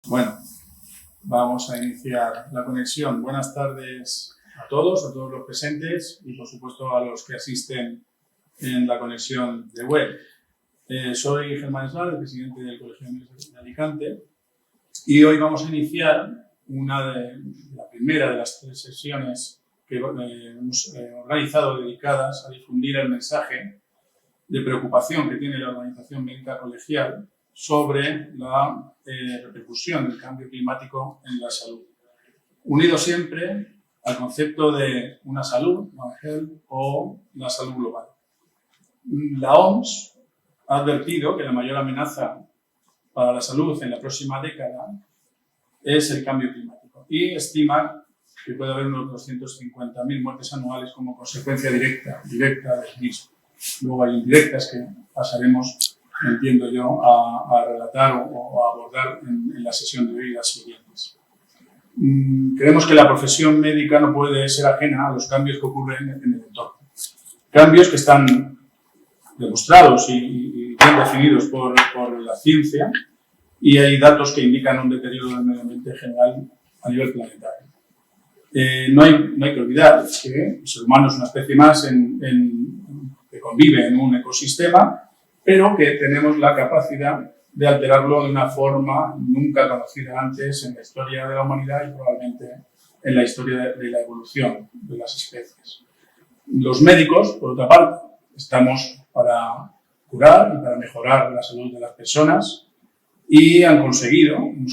Bueno, vamos a iniciar la conexión. Buenas tardes a todos los presentes y, por supuesto, a los que asisten en la conexión de web. Soy Germán Eslar, el presidente del Colegio de Médicos de Alicante, y hoy vamos a iniciar la primera de las 3 sesiones que hemos organizado dedicadas a difundir el mensaje de preocupación que tiene la organización médica colegial sobre la repercusión del cambio climático en la salud, unido siempre al concepto de una salud, One Health, o la salud global. La OMS ha advertido que la mayor amenaza para la salud en la próxima década es el cambio climático y estima que puede haber unos 250.000 muertes anuales como consecuencia directa del mismo. Luego hay indirectas que pasaremos, entiendo yo, a relatar o a abordar en la sesión de hoy y las siguientes. Creemos que la profesión médica no puede ser ajena a los cambios que ocurren en el entorno. Cambios que están demostrados y bien definidos por la ciencia, y hay datos que indican un deterioro del medio ambiente general a nivel planetario. No hay que olvidar que el ser humano es una especie más que convive en un ecosistema, pero que tenemos la capacidad de alterarlo de una forma nunca conocida antes en la historia de la humanidad y probablemente en la historia de la evolución de las especies. Los médicos, por otra parte, estamos para curar y para mejorar la salud de las personas y hemos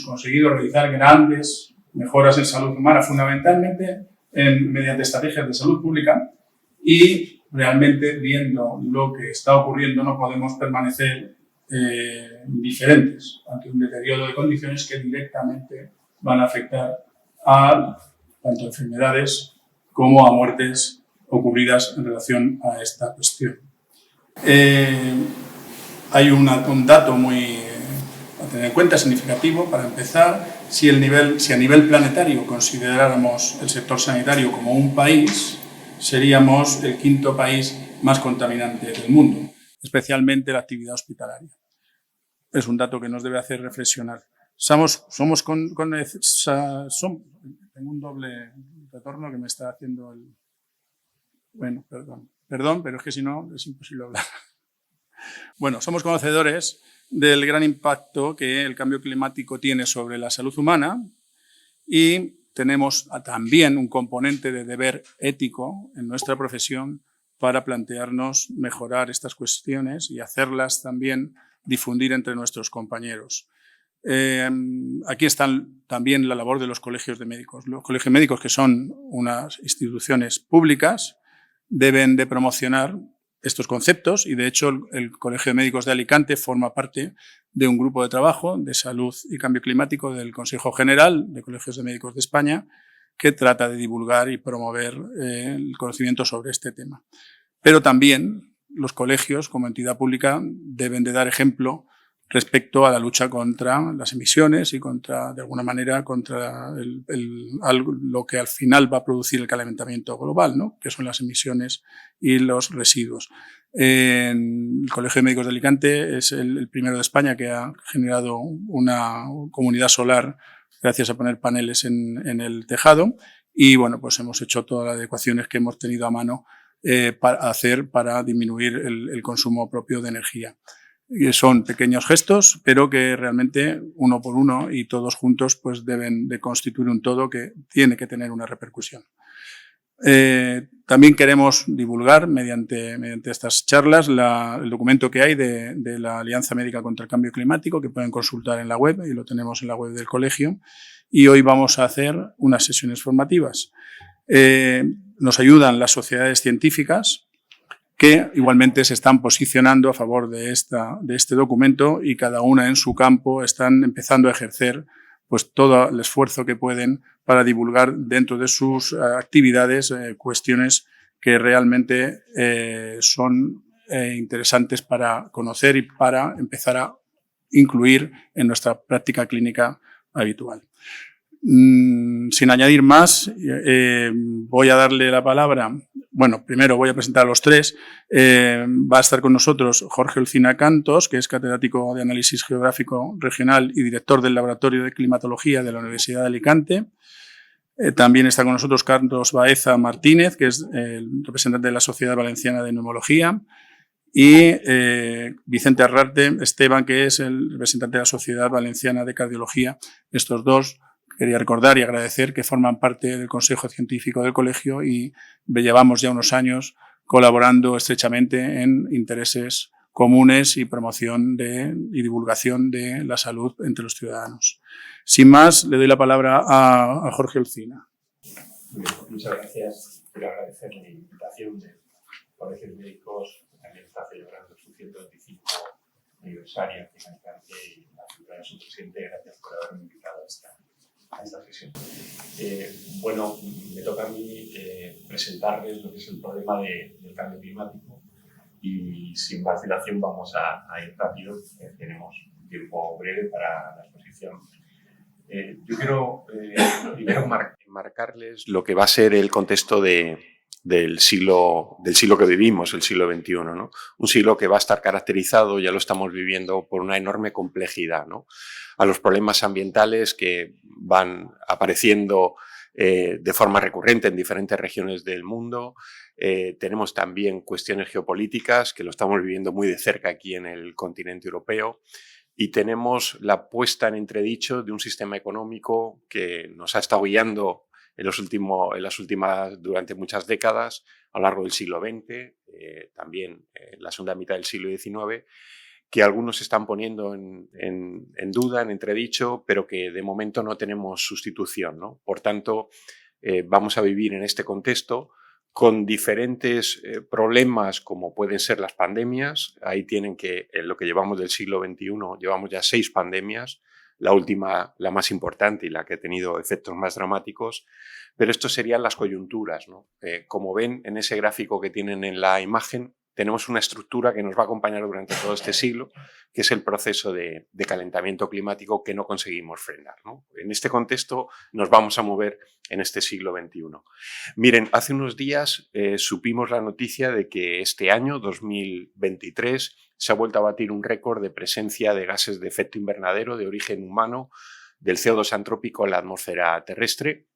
conseguido realizar grandes mejoras en salud humana, fundamentalmente mediante estrategias de salud pública, y realmente, viendo lo que está ocurriendo, no podemos permanecer indiferentes ante un deterioro de condiciones que directamente van a afectar a tanto enfermedades como a muertes ocurridas en relación a esta cuestión. Hay un dato muy a tener en cuenta, significativo, para empezar. Si a nivel planetario consideráramos el sector sanitario como un país, seríamos el 5º país más contaminante del mundo, especialmente la actividad hospitalaria. Es un dato que nos debe hacer reflexionar. Tengo un doble retorno que me está haciendo el... Bueno, perdón, pero es que si no es imposible hablar. Bueno, somos conocedores del gran impacto que el cambio climático tiene sobre la salud humana y tenemos también un componente de deber ético en nuestra profesión para plantearnos mejorar estas cuestiones y hacerlas también difundir entre nuestros compañeros. Aquí está también la labor de los colegios de médicos. Los colegios médicos, que son unas instituciones públicas, deben de promocionar estos conceptos y, de hecho, el Colegio de Médicos de Alicante forma parte de un grupo de trabajo de salud y cambio climático del Consejo General de Colegios de Médicos de España, que trata de divulgar y promover el conocimiento sobre este tema. Pero también los colegios, como entidad pública, deben de dar ejemplo respecto a la lucha contra las emisiones y contra, de alguna manera, contra lo que al final va a producir el calentamiento global, ¿no? Que son las emisiones y los residuos. El Colegio de Médicos de Alicante es el primero de España que ha generado una comunidad solar gracias a poner paneles en el tejado, y bueno, pues hemos hecho todas las adecuaciones que hemos tenido a mano para disminuir el consumo propio de energía. Y son pequeños gestos, pero que realmente uno por uno y todos juntos pues deben de constituir un todo que tiene que tener una repercusión. También queremos divulgar mediante estas charlas el documento que hay de la Alianza Médica contra el Cambio Climático, que pueden consultar en la web, y lo tenemos en la web del colegio. Y hoy vamos a hacer unas sesiones formativas. Nos ayudan las sociedades científicas, que igualmente se están posicionando a favor de este documento, y cada una en su campo están empezando a ejercer pues todo el esfuerzo que pueden para divulgar dentro de sus actividades cuestiones que realmente son interesantes para conocer y para empezar a incluir en nuestra práctica clínica habitual. Sin añadir más, voy a darle la palabra. Bueno, primero voy a presentar a los tres. Va a estar con nosotros Jorge Olcina Cantos, que es catedrático de Análisis Geográfico Regional y director del Laboratorio de Climatología de la Universidad de Alicante. También está con nosotros Carlos Baeza Martínez, que es el representante de la Sociedad Valenciana de Neumología. Y Vicente Arrarte Esteban, que es el representante de la Sociedad Valenciana de Cardiología. Estos dos, quería recordar y agradecer que forman parte del Consejo Científico del Colegio y llevamos ya unos años colaborando estrechamente en intereses comunes y promoción y divulgación de la salud entre los ciudadanos. Sin más, le doy la palabra a Jorge Olcina. Muchas gracias. Quiero agradecer la invitación de Colegios Médicos, que también está celebrando su 125 aniversario aquí en Alicante, y la figura de su presidente. Gracias por haberme invitado a esta sesión. Bueno, me toca a mí presentarles lo que es el problema del cambio climático, y sin más dilación vamos a ir rápido, tenemos un tiempo breve para la exposición. Yo quiero primero marcarles lo que va a ser el contexto del siglo que vivimos, el siglo XXI, ¿no? Un siglo que va a estar caracterizado, ya lo estamos viviendo, por una enorme complejidad, ¿no? A los problemas ambientales que van apareciendo de forma recurrente en diferentes regiones del mundo. Tenemos también cuestiones geopolíticas, que lo estamos viviendo muy de cerca aquí en el continente europeo. Y tenemos la puesta en entredicho de un sistema económico que nos ha estado guiando durante muchas décadas, a lo largo del siglo XX, también en la segunda mitad del siglo XIX, que algunos están poniendo en duda, en entredicho, pero que de momento no tenemos sustitución, ¿no? Por tanto, vamos a vivir en este contexto con diferentes problemas, como pueden ser las pandemias. Ahí tienen que, en lo que llevamos del siglo XXI, llevamos ya 6 pandemias, la última, la más importante y la que ha tenido efectos más dramáticos, pero esto serían las coyunturas, ¿no? Como ven en ese gráfico que tienen en la imagen, tenemos una estructura que nos va a acompañar durante todo este siglo, que es el proceso de calentamiento climático que no conseguimos frenar, ¿no? En este contexto nos vamos a mover en este siglo XXI. Miren, hace unos días supimos la noticia de que este año, 2023, se ha vuelto a batir un récord de presencia de gases de efecto invernadero de origen humano, del CO2 antrópico en la atmósfera terrestre.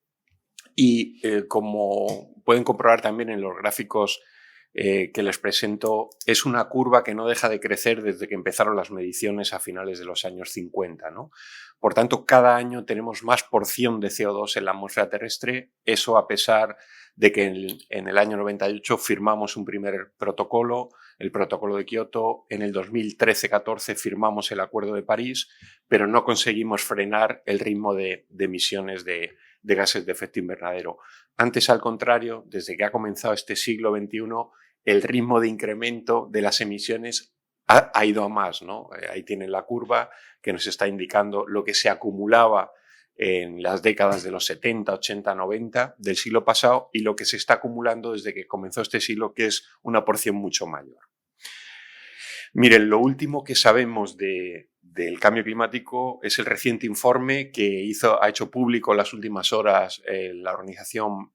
Y como pueden comprobar también en los gráficos que les presento, es una curva que no deja de crecer desde que empezaron las mediciones a finales de los años 50, ¿no? Por tanto, cada año tenemos más porción de CO2 en la atmósfera terrestre, eso a pesar de que en el año 98 firmamos un primer protocolo, el protocolo de Kioto, en el 2013-14 firmamos el Acuerdo de París, pero no conseguimos frenar el ritmo de emisiones de gases de efecto invernadero. Antes, al contrario, desde que ha comenzado este siglo XXI, el ritmo de incremento de las emisiones ha ido a más, ¿no? Ahí tienen la curva que nos está indicando lo que se acumulaba en las décadas de los 70, 80, 90 del siglo pasado y lo que se está acumulando desde que comenzó este siglo, que es una porción mucho mayor. Miren, lo último que sabemos del cambio climático es el reciente informe que ha hecho público en las últimas horas la Organización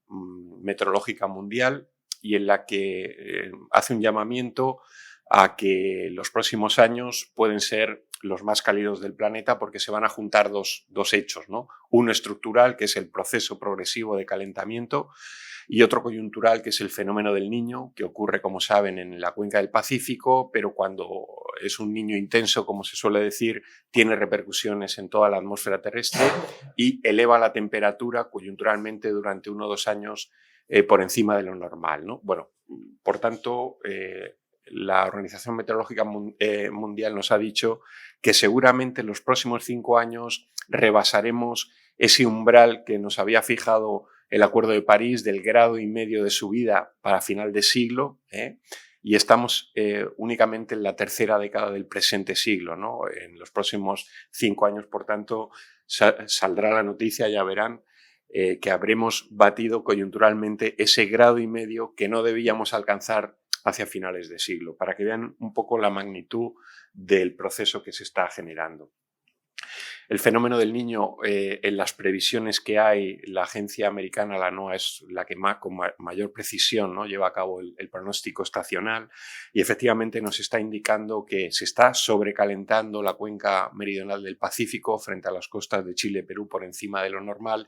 Meteorológica Mundial, y en la que hace un llamamiento a que los próximos años pueden ser los más cálidos del planeta, porque se van a juntar dos hechos, ¿no? Uno estructural, que es el proceso progresivo de calentamiento, y otro coyuntural, que es el fenómeno del Niño, que ocurre, como saben, en la cuenca del Pacífico, pero cuando es un Niño intenso, como se suele decir, tiene repercusiones en toda la atmósfera terrestre y eleva la temperatura coyunturalmente durante 1 o 2 años por encima de lo normal, ¿no? Bueno, por tanto, la Organización Meteorológica Mundial nos ha dicho que seguramente en los próximos 5 años rebasaremos ese umbral que nos había fijado el Acuerdo de París del 1,5 grados de subida para final de siglo, y estamos únicamente en la tercera década del presente siglo, ¿no? En los próximos 5 años, por tanto, saldrá la noticia, ya verán, que habremos batido coyunturalmente ese 1,5 grados que no debíamos alcanzar hacia finales de siglo, para que vean un poco la magnitud del proceso que se está generando. El fenómeno del Niño, en las previsiones que hay, la agencia americana, la NOAA, es la que con mayor precisión, ¿no?, lleva a cabo el pronóstico estacional, y efectivamente nos está indicando que se está sobrecalentando la cuenca meridional del Pacífico frente a las costas de Chile y Perú por encima de lo normal,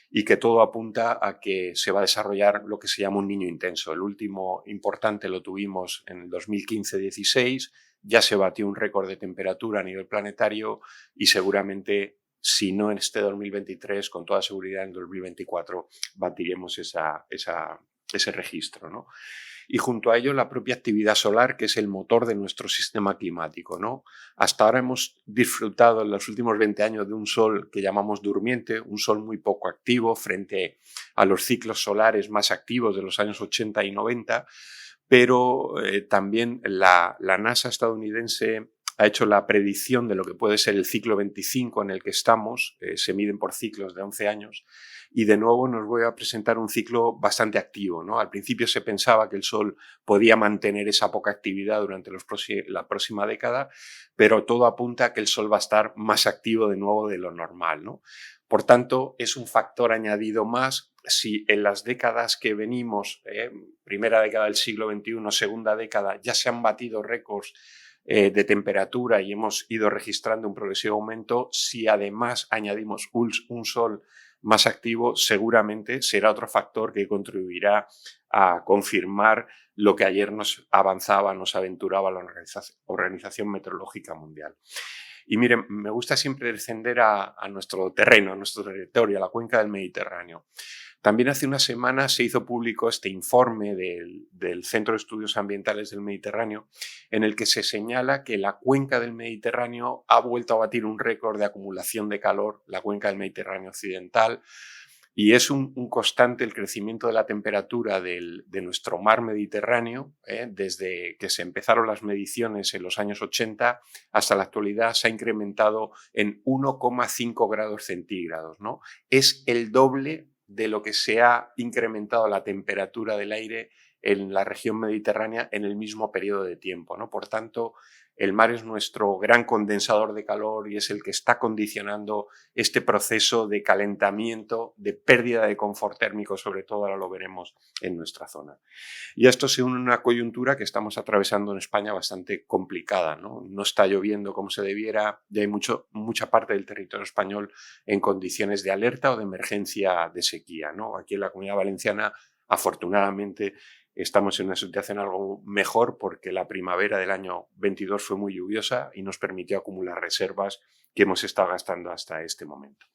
y que todo apunta a que se va a desarrollar lo que se llama un Niño intenso. El último importante lo tuvimos en el 2015-16, ya se batió un récord de temperatura a nivel planetario y seguramente, si no en este 2023, con toda seguridad en 2024 batiremos ese registro, ¿no? Y junto a ello la propia actividad solar, que es el motor de nuestro sistema climático, ¿no? Hasta ahora hemos disfrutado en los últimos 20 años de un sol que llamamos durmiente, un sol muy poco activo frente a los ciclos solares más activos de los años 80 y 90, pero también la NASA estadounidense ha hecho la predicción de lo que puede ser el ciclo 25 en el que estamos, se miden por ciclos de 11 años, y de nuevo nos voy a presentar un ciclo bastante activo, ¿no? Al principio se pensaba que el Sol podía mantener esa poca actividad durante la próxima década, pero todo apunta a que el Sol va a estar más activo de nuevo de lo normal, ¿no? Por tanto, es un factor añadido más. Si en las décadas que venimos, primera década del siglo XXI, segunda década, ya se han batido récords de temperatura y hemos ido registrando un progresivo aumento, si además añadimos un sol más activo, seguramente será otro factor que contribuirá a confirmar lo que ayer nos avanzaba, nos aventuraba la Organización Meteorológica Mundial. Y miren, me gusta siempre descender a nuestro terreno, a nuestro territorio, a la cuenca del Mediterráneo. También hace una semana se hizo público este informe del Centro de Estudios Ambientales del Mediterráneo, en el que se señala que la cuenca del Mediterráneo ha vuelto a batir un récord de acumulación de calor, la cuenca del Mediterráneo occidental, y es un constante el crecimiento de la temperatura de nuestro mar Mediterráneo, desde que se empezaron las mediciones en los años 80 hasta la actualidad se ha incrementado en 1,5 grados centígrados, ¿no? Es el doble de lo que se ha incrementado la temperatura del aire en la región mediterránea en el mismo periodo de tiempo, ¿no? Por tanto, el mar es nuestro gran condensador de calor y es el que está condicionando este proceso de calentamiento, de pérdida de confort térmico, sobre todo ahora lo veremos en nuestra zona. Y esto se une a una coyuntura que estamos atravesando en España bastante complicada, ¿no? No está lloviendo como se debiera y hay mucha parte del territorio español en condiciones de alerta o de emergencia de sequía, ¿no? Aquí en la Comunidad Valenciana, afortunadamente, estamos en una situación algo mejor porque la primavera del año 22 fue muy lluviosa y nos permitió acumular reservas que hemos estado gastando hasta este momento.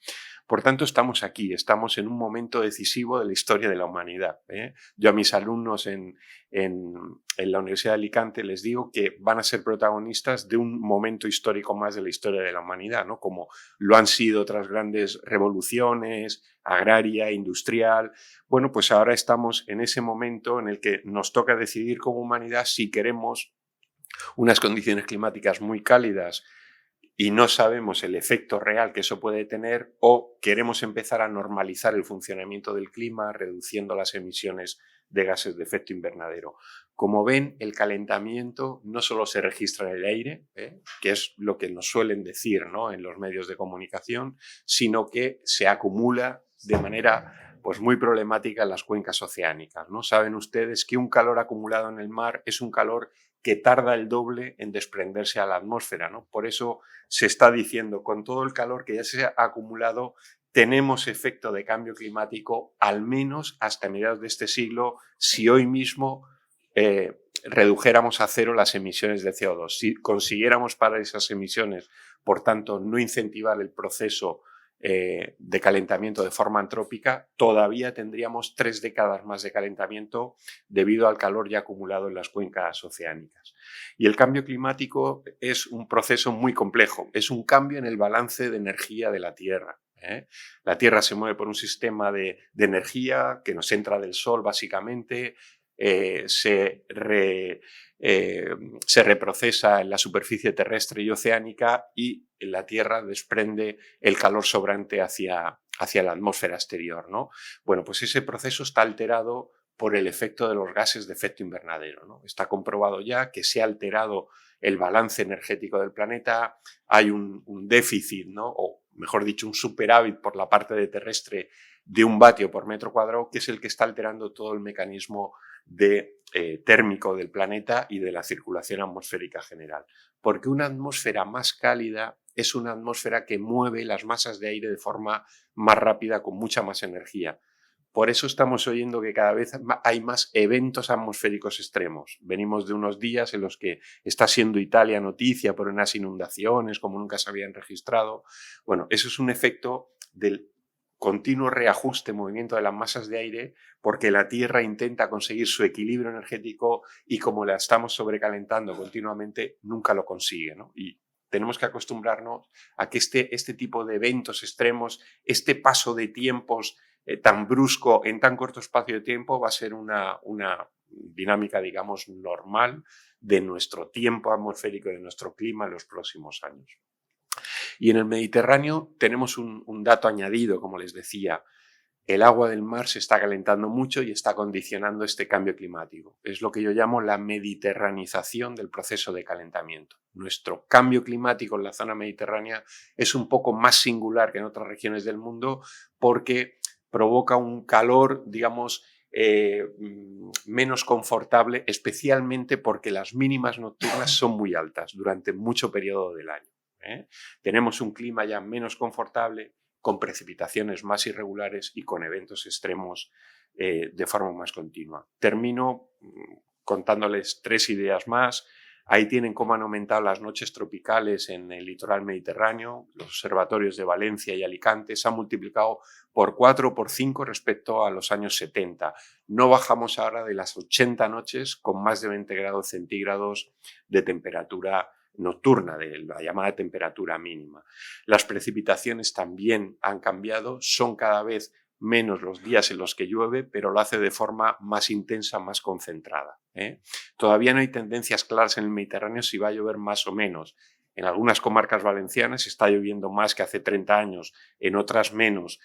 Por tanto, estamos aquí, estamos en un momento decisivo de la historia de la humanidad, ¿eh? Yo a mis alumnos en la Universidad de Alicante les digo que van a ser protagonistas de un momento histórico más de la historia de la humanidad, ¿no? Como lo han sido otras grandes revoluciones, agraria, industrial. Bueno, pues ahora estamos en ese momento en el que nos toca decidir como humanidad si queremos unas condiciones climáticas muy cálidas y no sabemos el efecto real que eso puede tener, o queremos empezar a normalizar el funcionamiento del clima reduciendo las emisiones de gases de efecto invernadero. Como ven, el calentamiento no solo se registra en el aire, que es lo que nos suelen decir, ¿no?, en los medios de comunicación, sino que se acumula de manera pues muy problemática en las cuencas oceánicas, ¿no? Saben ustedes que un calor acumulado en el mar es un calor que tarda el doble en desprenderse a la atmósfera, ¿no? Por eso se está diciendo, con todo el calor que ya se ha acumulado, tenemos efecto de cambio climático al menos hasta mediados de este siglo, si hoy mismo redujéramos a cero las emisiones de CO2. Si consiguiéramos parar esas emisiones, por tanto, no incentivar el proceso de calentamiento de forma antrópica, todavía tendríamos 3 décadas más de calentamiento debido al calor ya acumulado en las cuencas oceánicas. Y el cambio climático es un proceso muy complejo, es un cambio en el balance de energía de la Tierra. La Tierra se mueve por un sistema de energía que nos entra del Sol básicamente, se reprocesa en la superficie terrestre y oceánica y la Tierra desprende el calor sobrante hacia la atmósfera exterior, ¿no? Bueno, pues ese proceso está alterado por el efecto de los gases de efecto invernadero, ¿no? Está comprobado ya que se ha alterado el balance energético del planeta, hay un déficit, ¿no?, o mejor dicho, un superávit por la parte de terrestre de 1 vatio por metro cuadrado, que es el que está alterando todo el mecanismo térmico del planeta y de la circulación atmosférica general. Porque una atmósfera más cálida es una atmósfera que mueve las masas de aire de forma más rápida, con mucha más energía. Por eso estamos oyendo que cada vez hay más eventos atmosféricos extremos. Venimos de unos días en los que está siendo Italia noticia por unas inundaciones como nunca se habían registrado. Bueno, eso es un efecto del continuo reajuste, movimiento de las masas de aire, porque la Tierra intenta conseguir su equilibrio energético y como la estamos sobrecalentando continuamente, nunca lo consigue, ¿no? Y tenemos que acostumbrarnos a que este tipo de eventos extremos, este paso de tiempos tan brusco en tan corto espacio de tiempo, va a ser una dinámica, digamos, normal de nuestro tiempo atmosférico, de nuestro clima en los próximos años. Y en el Mediterráneo tenemos un dato añadido, como les decía. El agua del mar se está calentando mucho y está condicionando este cambio climático. Es lo que yo llamo la mediterranización del proceso de calentamiento. Nuestro cambio climático en la zona mediterránea es un poco más singular que en otras regiones del mundo porque provoca un calor, digamos, menos confortable, especialmente porque las mínimas nocturnas son muy altas durante mucho periodo del año. Tenemos un clima ya menos confortable, con precipitaciones más irregulares y con eventos extremos de forma más continua. Termino contándoles 3 ideas más. Ahí tienen cómo han aumentado las noches tropicales en el litoral mediterráneo. Los observatorios de Valencia y Alicante se han multiplicado por 4 o por 5 respecto a los años 70. No bajamos ahora de las 80 noches con más de 20 grados centígrados de temperatura nocturna, de la llamada temperatura mínima. Las precipitaciones también han cambiado, son cada vez menos los días en los que llueve, pero lo hace de forma más intensa, más concentrada. Todavía no hay tendencias claras en el Mediterráneo si va a llover más o menos. En algunas comarcas valencianas está lloviendo más que hace 30 años, en otras menos.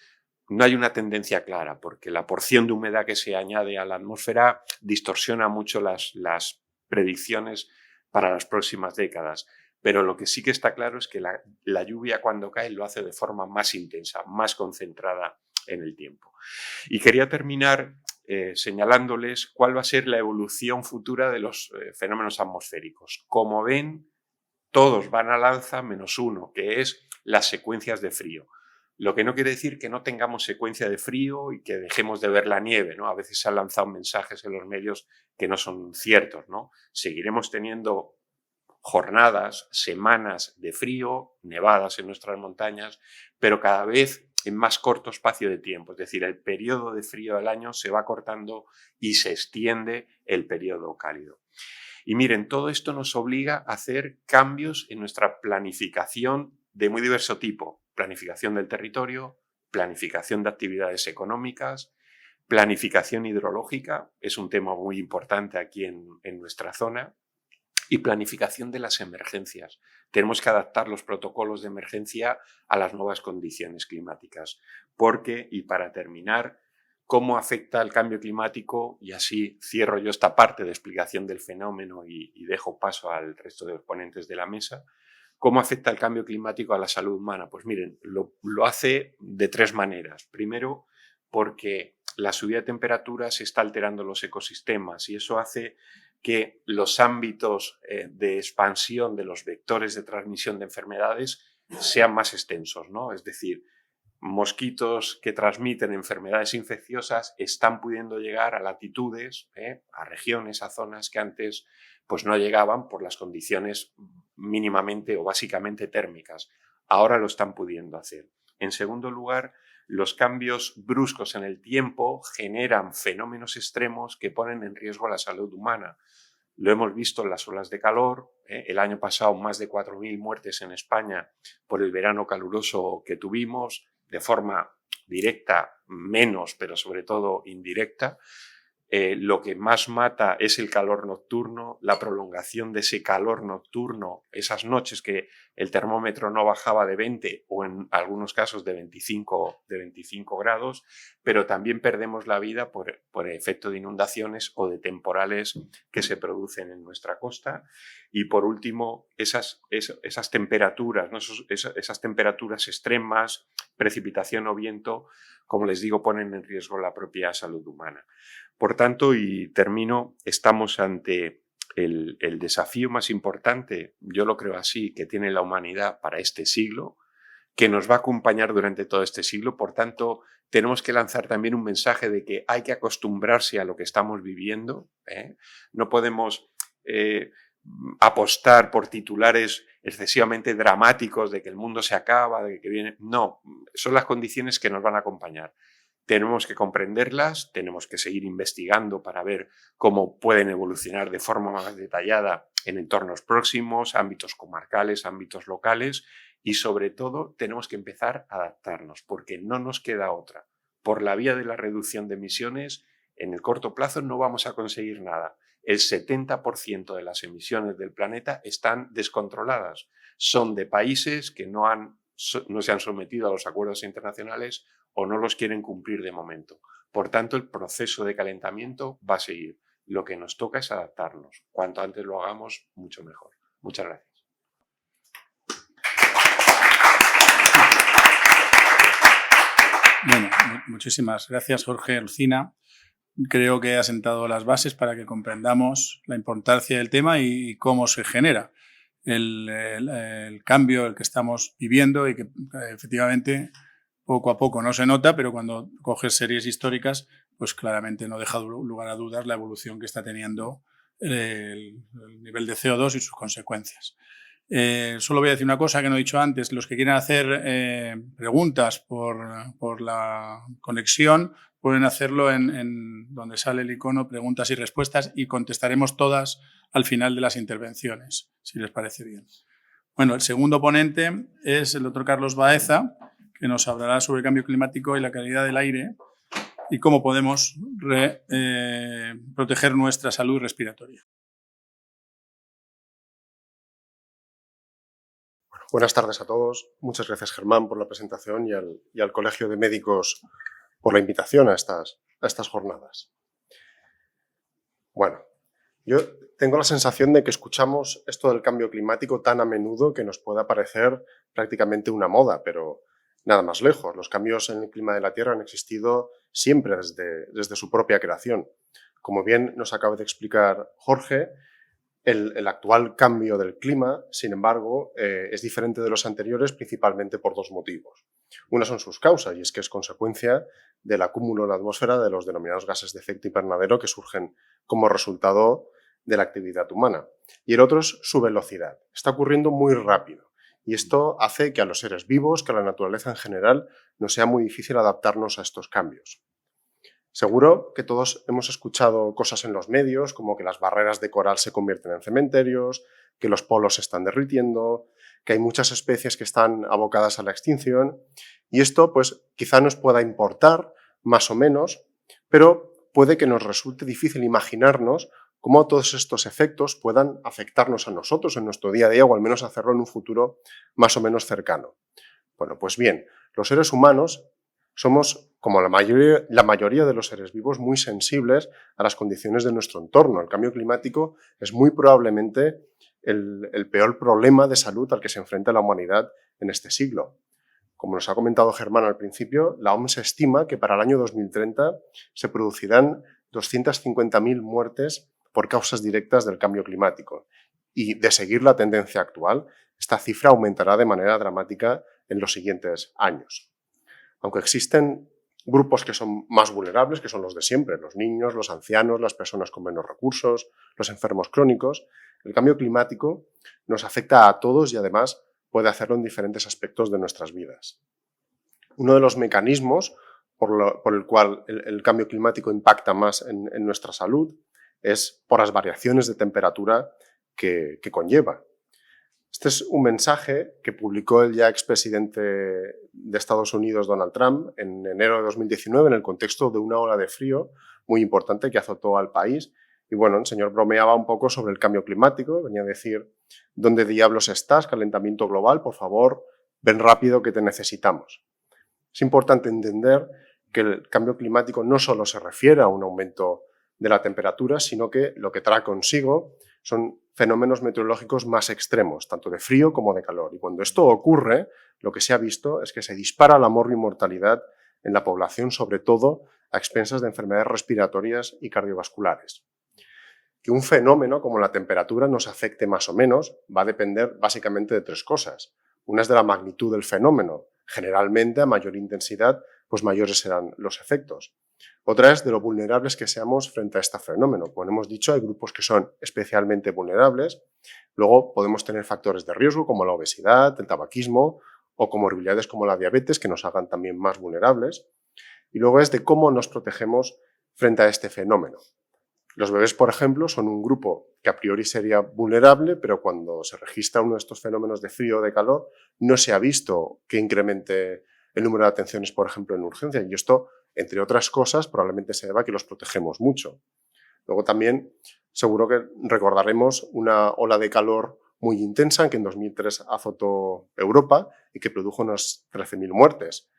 No hay una tendencia clara, porque la porción de humedad que se añade a la atmósfera distorsiona mucho las predicciones para las próximas décadas. Pero lo que sí que está claro es que la lluvia cuando cae lo hace de forma más intensa, más concentrada en el tiempo. Y quería terminar señalándoles cuál va a ser la evolución futura de los fenómenos atmosféricos. Como ven, todos van al alza menos uno, que es las secuencias de frío. Lo que no quiere decir que no tengamos secuencia de frío y que dejemos de ver la nieve, ¿no? A veces se han lanzado mensajes en los medios que no son ciertos, ¿no? Seguiremos teniendo jornadas, semanas de frío, nevadas en nuestras montañas, pero cada vez en más corto espacio de tiempo. Es decir, el periodo de frío del año se va cortando y se extiende el periodo cálido. Y miren, todo esto nos obliga a hacer cambios en nuestra planificación de muy diverso tipo. Planificación del territorio, planificación de actividades económicas, planificación hidrológica, es un tema muy importante aquí en nuestra zona, y planificación de las emergencias. Tenemos que adaptar los protocolos de emergencia a las nuevas condiciones climáticas. Porque, y para terminar, cómo afecta el cambio climático, y así cierro yo esta parte de explicación del fenómeno y dejo paso al resto de los ponentes de la mesa. ¿Cómo afecta el cambio climático a la salud humana? Pues miren, lo hace de 3 maneras. Primero, porque la subida de temperaturas está alterando los ecosistemas y eso hace que los ámbitos de expansión de los vectores de transmisión de enfermedades sean más extensos, ¿no? Es decir, mosquitos que transmiten enfermedades infecciosas están pudiendo llegar a latitudes, a regiones, a zonas que antes pues no llegaban por las condiciones mínimamente o básicamente térmicas. Ahora lo están pudiendo hacer. En segundo lugar, los cambios bruscos en el tiempo generan fenómenos extremos que ponen en riesgo la salud humana. Lo hemos visto en las olas de calor. El año pasado más de 4.000 muertes en España por el verano caluroso que tuvimos, de forma directa menos, pero sobre todo indirecta. Lo que más mata es el calor nocturno, la prolongación de ese calor nocturno, esas noches que el termómetro no bajaba de 20 o en algunos casos de 25 grados, pero también perdemos la vida por efecto de inundaciones o de temporales que se producen en nuestra costa. Y por último, esas temperaturas, ¿no? esas temperaturas extremas, precipitación o viento, como les digo, ponen en riesgo la propia salud humana. Por tanto, y termino, estamos ante el desafío más importante, yo lo creo así, que tiene la humanidad para este siglo, que nos va a acompañar durante todo este siglo. Por tanto, tenemos que lanzar también un mensaje de que hay que acostumbrarse a lo que estamos viviendo. No podemos apostar por titulares excesivamente dramáticos de que el mundo se acaba, de que viene. No, son las condiciones que nos van a acompañar. Tenemos que comprenderlas, tenemos que seguir investigando para ver cómo pueden evolucionar de forma más detallada en entornos próximos, ámbitos comarcales, ámbitos locales y sobre todo tenemos que empezar a adaptarnos porque no nos queda otra. Por la vía de la reducción de emisiones, en el corto plazo no vamos a conseguir nada. El 70% de las emisiones del planeta están descontroladas. Son de países que no se han sometido a los acuerdos internacionales o no los quieren cumplir de momento. Por tanto, el proceso de calentamiento va a seguir. Lo que nos toca es adaptarnos. Cuanto antes lo hagamos, mucho mejor. Muchas gracias. Bueno, muchísimas gracias, Jorge Lucina. Creo que ha sentado las bases para que comprendamos la importancia del tema y cómo se genera el cambio el que estamos viviendo y que efectivamente poco a poco no se nota, pero cuando coges series históricas, pues claramente no deja lugar a dudas la evolución que está teniendo el nivel de CO2 y sus consecuencias. Solo voy a decir una cosa que no he dicho antes. Los que quieran hacer preguntas por la conexión pueden hacerlo en donde sale el icono preguntas y respuestas y contestaremos todas al final de las intervenciones, si les parece bien. Bueno, el segundo ponente es el doctor Carlos Baeza, que nos hablará sobre el cambio climático y la calidad del aire y cómo podemos proteger nuestra salud respiratoria. Buenas tardes a todos. Muchas gracias, Germán, por la presentación y al Colegio de Médicos por la invitación a estas jornadas. Bueno, yo tengo la sensación de que escuchamos esto del cambio climático tan a menudo que nos pueda parecer prácticamente una moda, pero nada más lejos. Los cambios en el clima de la Tierra han existido siempre desde su propia creación. Como bien nos acaba de explicar Jorge, el actual cambio del clima, sin embargo, es diferente de los anteriores principalmente por dos motivos. Una son sus causas, y es que es consecuencia del acúmulo en la atmósfera de los denominados gases de efecto invernadero que surgen como resultado de la actividad humana. Y el otro es su velocidad. Está ocurriendo muy rápido. Y esto hace que a los seres vivos, que a la naturaleza en general, nos sea muy difícil adaptarnos a estos cambios. Seguro que todos hemos escuchado cosas en los medios, como que las barreras de coral se convierten en cementerios, que los polos se están derritiendo, que hay muchas especies que están abocadas a la extinción. Y esto, pues, quizá nos pueda importar, más o menos, pero puede que nos resulte difícil imaginarnos cómo todos estos efectos puedan afectarnos a nosotros en nuestro día a día, o al menos hacerlo en un futuro más o menos cercano. Bueno, pues bien, los seres humanos somos, como la mayoría de los seres vivos, muy sensibles a las condiciones de nuestro entorno. El cambio climático es muy probablemente el peor problema de salud al que se enfrenta la humanidad en este siglo. Como nos ha comentado Germán al principio, la OMS estima que para el año 2030 se producirán 250.000 muertes por causas directas del cambio climático. Y de seguir la tendencia actual, esta cifra aumentará de manera dramática en los siguientes años. Aunque existen grupos que son más vulnerables, que son los de siempre, los niños, los ancianos, las personas con menos recursos, los enfermos crónicos, el cambio climático nos afecta a todos y además puede hacerlo en diferentes aspectos de nuestras vidas. Uno de los mecanismos por el cual el cambio climático impacta más en nuestra salud es por las variaciones de temperatura que conlleva. Este es un mensaje que publicó el ya expresidente de Estados Unidos, Donald Trump, en enero de 2019, en el contexto de una ola de frío muy importante que azotó al país. Y bueno, el señor bromeaba un poco sobre el cambio climático, venía a decir: ¿dónde diablos estás? Calentamiento global, por favor, ven rápido que te necesitamos. Es importante entender que el cambio climático no solo se refiere a un aumento de la temperatura, sino que lo que trae consigo son fenómenos meteorológicos más extremos, tanto de frío como de calor. Y cuando esto ocurre, lo que se ha visto es que se dispara la mortalidad en la población, sobre todo a expensas de enfermedades respiratorias y cardiovasculares. Que un fenómeno como la temperatura nos afecte más o menos va a depender básicamente de tres cosas. Una es de la magnitud del fenómeno. Generalmente, a mayor intensidad, pues mayores serán los efectos. Otra es de lo vulnerables que seamos frente a este fenómeno. Como hemos dicho, hay grupos que son especialmente vulnerables. Luego podemos tener factores de riesgo como la obesidad, el tabaquismo o comorbilidades como la diabetes que nos hagan también más vulnerables. Y luego es de cómo nos protegemos frente a este fenómeno. Los bebés, por ejemplo, son un grupo que a priori sería vulnerable, pero cuando se registra uno de estos fenómenos de frío o de calor, no se ha visto que incremente el número de atenciones, por ejemplo, en urgencia. Y esto, entre otras cosas, probablemente se deba a que los protegemos mucho. Luego también, seguro que recordaremos una ola de calor muy intensa que en 2003 azotó Europa y que produjo unas 13.000 muertes.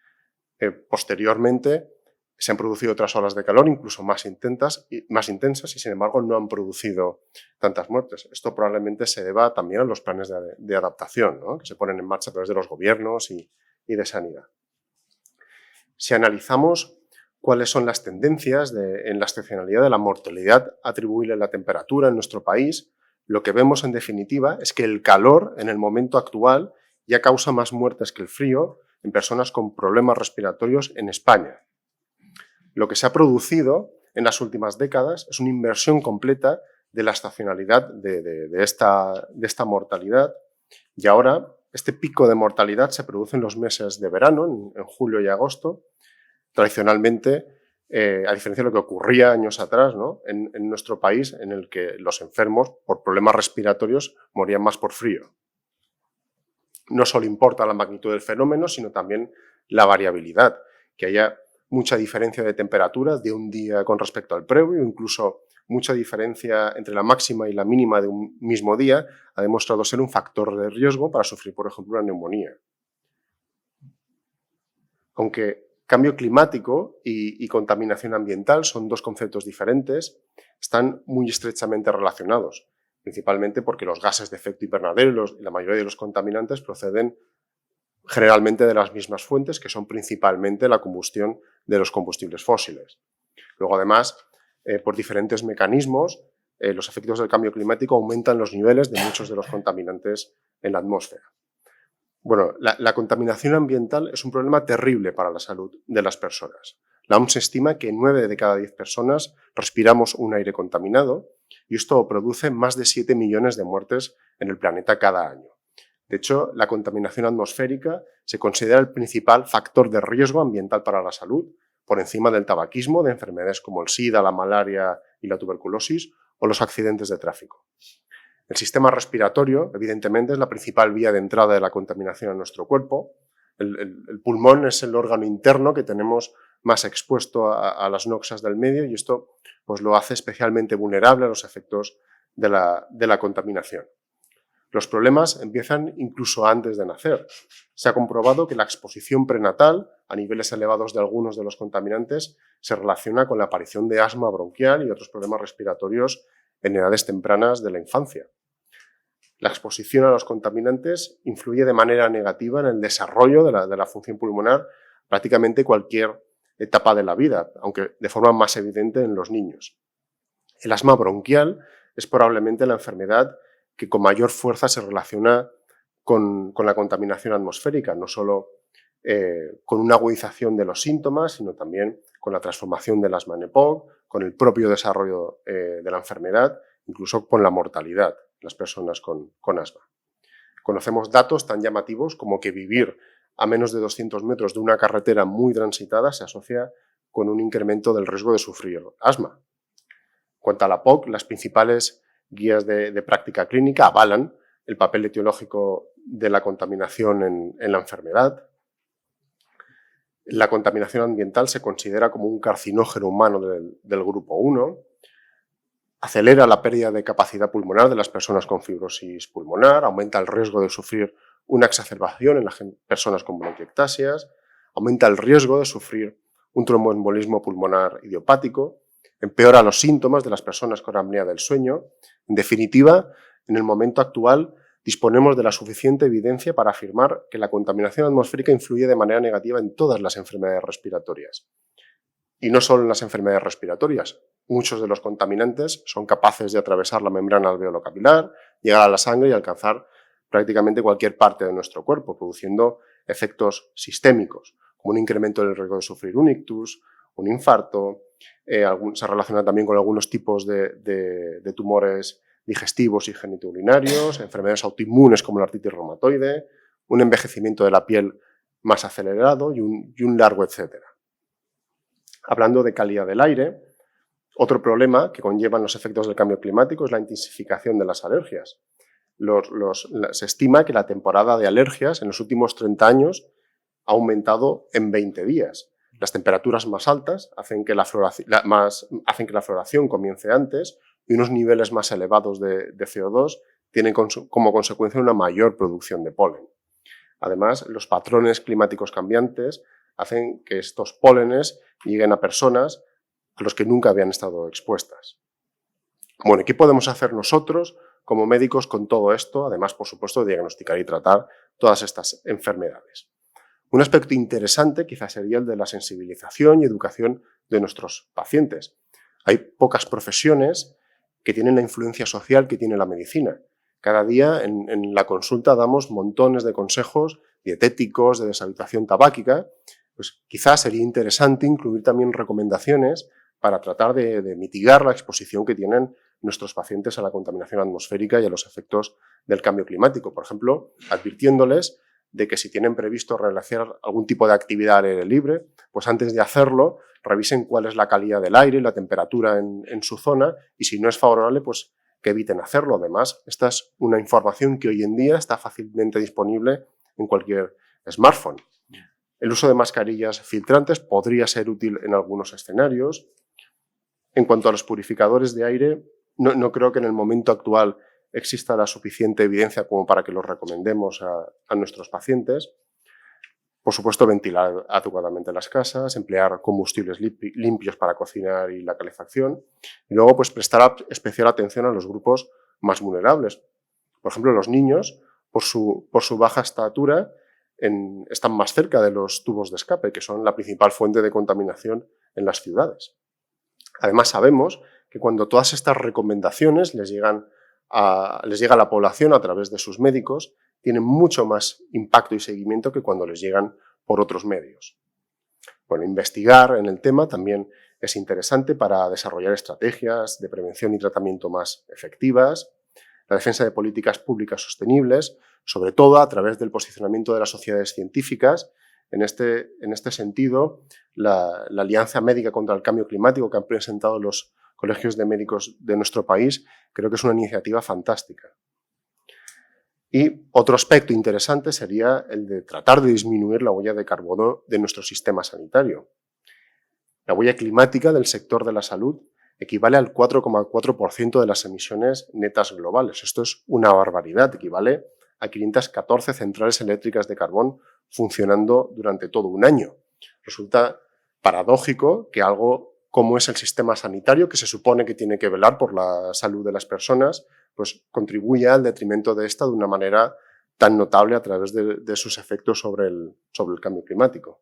Posteriormente, se han producido otras olas de calor, incluso más intensas, y sin embargo no han producido tantas muertes. Esto probablemente se deba también a los planes de adaptación, ¿no?, que se ponen en marcha a través de los gobiernos y de sanidad. Si analizamos cuáles son las tendencias en la estacionalidad de la mortalidad atribuible a la temperatura en nuestro país, lo que vemos en definitiva es que el calor en el momento actual ya causa más muertes que el frío en personas con problemas respiratorios en España. Lo que se ha producido en las últimas décadas es una inversión completa de la estacionalidad de esta mortalidad, y ahora este pico de mortalidad se produce en los meses de verano, en julio y agosto. Tradicionalmente, a diferencia de lo que ocurría años atrás, ¿no?, en nuestro país, en el que los enfermos por problemas respiratorios morían más por frío. No solo importa la magnitud del fenómeno, sino también la variabilidad, que haya mucha diferencia de temperatura de un día con respecto al previo, incluso mucha diferencia entre la máxima y la mínima de un mismo día, ha demostrado ser un factor de riesgo para sufrir, por ejemplo, una neumonía. Aunque cambio climático y contaminación ambiental son dos conceptos diferentes, están muy estrechamente relacionados, principalmente porque los gases de efecto invernadero y la mayoría de los contaminantes proceden generalmente de las mismas fuentes, que son principalmente la combustión de los combustibles fósiles. Luego, además, por diferentes mecanismos, los efectos del cambio climático aumentan los niveles de muchos de los contaminantes en la atmósfera. Bueno, la contaminación ambiental es un problema terrible para la salud de las personas. La OMS estima que 9 de cada 10 personas respiramos un aire contaminado y esto produce más de 7 millones de muertes en el planeta cada año. De hecho, la contaminación atmosférica se considera el principal factor de riesgo ambiental para la salud, por encima del tabaquismo, de enfermedades como el SIDA, la malaria y la tuberculosis o los accidentes de tráfico. El sistema respiratorio, evidentemente, es la principal vía de entrada de la contaminación a nuestro cuerpo. El pulmón es el órgano interno que tenemos más expuesto a las noxas del medio y esto pues, lo hace especialmente vulnerable a los efectos de la contaminación. Los problemas empiezan incluso antes de nacer. Se ha comprobado que la exposición prenatal a niveles elevados de algunos de los contaminantes se relaciona con la aparición de asma bronquial y otros problemas respiratorios en edades tempranas de la infancia. La exposición a los contaminantes influye de manera negativa en el desarrollo de la función pulmonar prácticamente cualquier etapa de la vida, aunque de forma más evidente en los niños. El asma bronquial es probablemente la enfermedad que con mayor fuerza se relaciona con la contaminación atmosférica, no solo con una agudización de los síntomas, sino también con la transformación del asma en EPOC, con el propio desarrollo de la enfermedad, incluso con la mortalidad de las personas con asma. Conocemos datos tan llamativos como que vivir a menos de 200 metros de una carretera muy transitada se asocia con un incremento del riesgo de sufrir asma. En cuanto a la POC, las principales guías de práctica clínica avalan el papel etiológico de la contaminación en la enfermedad. La contaminación ambiental se considera como un carcinógeno humano del grupo 1. Acelera la pérdida de capacidad pulmonar de las personas con fibrosis pulmonar, aumenta el riesgo de sufrir una exacerbación en las personas con bronquiectasias, aumenta el riesgo de sufrir un tromboembolismo pulmonar idiopático, empeora los síntomas de las personas con apnea del sueño. En definitiva, en el momento actual disponemos de la suficiente evidencia para afirmar que la contaminación atmosférica influye de manera negativa en todas las enfermedades respiratorias. Y no solo en las enfermedades respiratorias. Muchos de los contaminantes son capaces de atravesar la membrana alveolo-capilar, llegar a la sangre y alcanzar prácticamente cualquier parte de nuestro cuerpo, produciendo efectos sistémicos, como un incremento del riesgo de sufrir un ictus, un infarto, se relaciona también con algunos tipos de tumores digestivos y genitourinarios, enfermedades autoinmunes como la artritis reumatoide, un envejecimiento de la piel más acelerado y un largo etcétera. Hablando de calidad del aire, otro problema que conllevan los efectos del cambio climático es la intensificación de las alergias. Se estima que la temporada de alergias en los últimos 30 años ha aumentado en 20 días. Las temperaturas más altas hacen que la floración comience antes y unos niveles más elevados de CO2 tienen como consecuencia una mayor producción de polen. Además, los patrones climáticos cambiantes hacen que estos pólenes lleguen a personas a los que nunca habían estado expuestas. Bueno, ¿qué podemos hacer nosotros como médicos con todo esto? Además, por supuesto, de diagnosticar y tratar todas estas enfermedades. Un aspecto interesante quizás sería el de la sensibilización y educación de nuestros pacientes. Hay pocas profesiones que tienen la influencia social que tiene la medicina. Cada día en la consulta damos montones de consejos dietéticos, de deshabituación tabáquica. Pues quizás sería interesante incluir también recomendaciones para tratar de mitigar la exposición que tienen nuestros pacientes a la contaminación atmosférica y a los efectos del cambio climático. Por ejemplo, advirtiéndoles de que si tienen previsto realizar algún tipo de actividad al aire libre, pues antes de hacerlo revisen cuál es la calidad del aire y la temperatura en su zona y si no es favorable, pues que eviten hacerlo. Además, esta es una información que hoy en día está fácilmente disponible en cualquier smartphone. El uso de mascarillas filtrantes podría ser útil en algunos escenarios. En cuanto a los purificadores de aire, no creo que en el momento actual exista la suficiente evidencia como para que los recomendemos a nuestros pacientes. Por supuesto, ventilar adecuadamente las casas, emplear combustibles limpios para cocinar y la calefacción. Y luego, pues, prestar especial atención a los grupos más vulnerables. Por ejemplo, los niños, por su baja estatura, están más cerca de los tubos de escape, que son la principal fuente de contaminación en las ciudades. Además, sabemos que cuando todas estas recomendaciones les llega a la población a través de sus médicos, tienen mucho más impacto y seguimiento que cuando les llegan por otros medios. Bueno, investigar en el tema también es interesante para desarrollar estrategias de prevención y tratamiento más efectivas, la defensa de políticas públicas sostenibles, sobre todo a través del posicionamiento de las sociedades científicas. En este sentido, la Alianza Médica contra el Cambio Climático que han presentado los colegios de médicos de nuestro país, creo que es una iniciativa fantástica. Y otro aspecto interesante sería el de tratar de disminuir la huella de carbono de nuestro sistema sanitario. La huella climática del sector de la salud equivale al 4,4% de las emisiones netas globales. Esto es una barbaridad, equivale a 514 centrales eléctricas de carbón funcionando durante todo un año. Resulta paradójico que algo como es el sistema sanitario, que se supone que tiene que velar por la salud de las personas, pues contribuya al detrimento de esta de una manera tan notable a través de sus efectos sobre el cambio climático.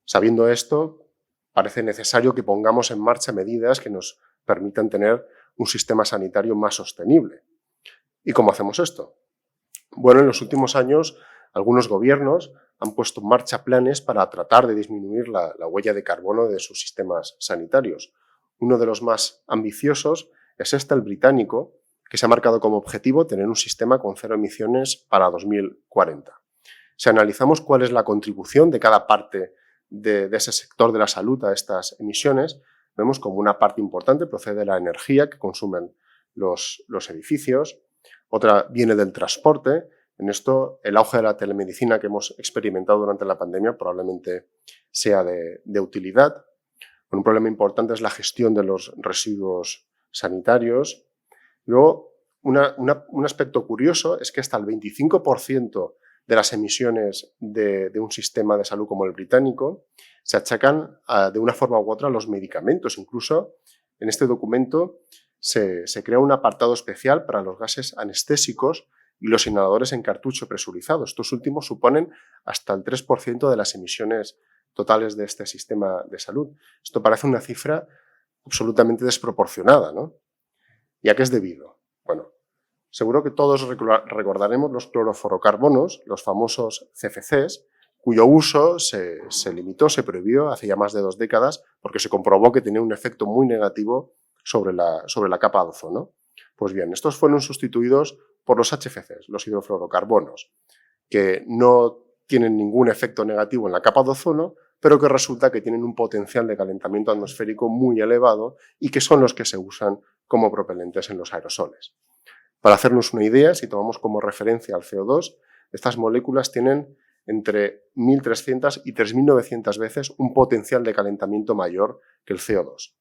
Sabiendo esto, parece necesario que pongamos en marcha medidas que nos permitan tener un sistema sanitario más sostenible. ¿Y cómo hacemos esto? Bueno, en los últimos años, algunos gobiernos han puesto en marcha planes para tratar de disminuir la huella de carbono de sus sistemas sanitarios. Uno de los más ambiciosos es el británico, que se ha marcado como objetivo tener un sistema con 0 emisiones para 2040. Si analizamos cuál es la contribución de cada parte de ese sector de la salud a estas emisiones, vemos como una parte importante procede de la energía que consumen los edificios, Otra viene del transporte. En esto, el auge de la telemedicina que hemos experimentado durante la pandemia probablemente sea de utilidad. Un problema importante es la gestión de los residuos sanitarios. Luego, un aspecto curioso es que hasta el 25% de las emisiones de un sistema de salud como el británico se achacan de una forma u otra a los medicamentos. Incluso en este documento se crea un apartado especial para los gases anestésicos y los inhaladores en cartucho presurizado. Estos últimos suponen hasta el 3% de las emisiones totales de este sistema de salud. Esto parece una cifra absolutamente desproporcionada, ¿no? ¿Y a qué es debido? Bueno, seguro que todos recordaremos los clorofluorocarbonos, los famosos CFCs, cuyo uso se limitó, se prohibió hace ya más de 2 décadas porque se comprobó que tenía un efecto muy negativo sobre la capa de ozono. Pues bien, estos fueron sustituidos por los HFCs, los hidrofluorocarbonos, que no tienen ningún efecto negativo en la capa de ozono, pero que resulta que tienen un potencial de calentamiento atmosférico muy elevado y que son los que se usan como propelentes en los aerosoles. Para hacernos una idea, si tomamos como referencia al CO2, estas moléculas tienen entre 1.300 y 3.900 veces un potencial de calentamiento mayor que el CO2.